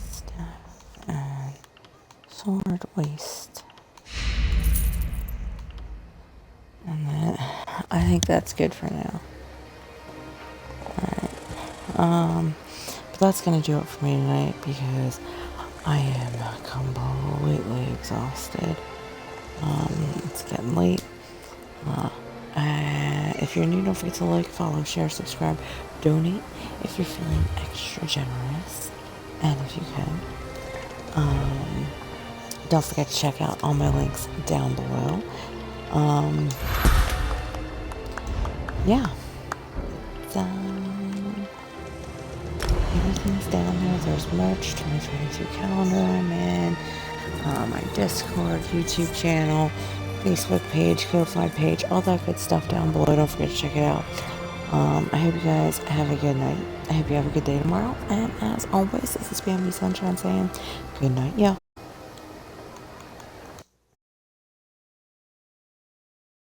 Speaker 1: Staff and sword waist. And then I think that's good for now. Alright. But that's gonna do it for me tonight because I am completely exhausted. It's getting late. If you're new, don't forget to like, follow, share, subscribe, donate if you're feeling extra generous, and if you can. Don't forget to check out all my links down below. Yeah. Everything's down there. There's merch, 2022 calendar I'm in, my Discord, YouTube channel, Facebook page, Codified page, all that good stuff down below. Don't forget to check it out. I hope you guys have a good night. I hope you have a good day tomorrow. And as always, this is Bambi Sunshine saying good night, y'all.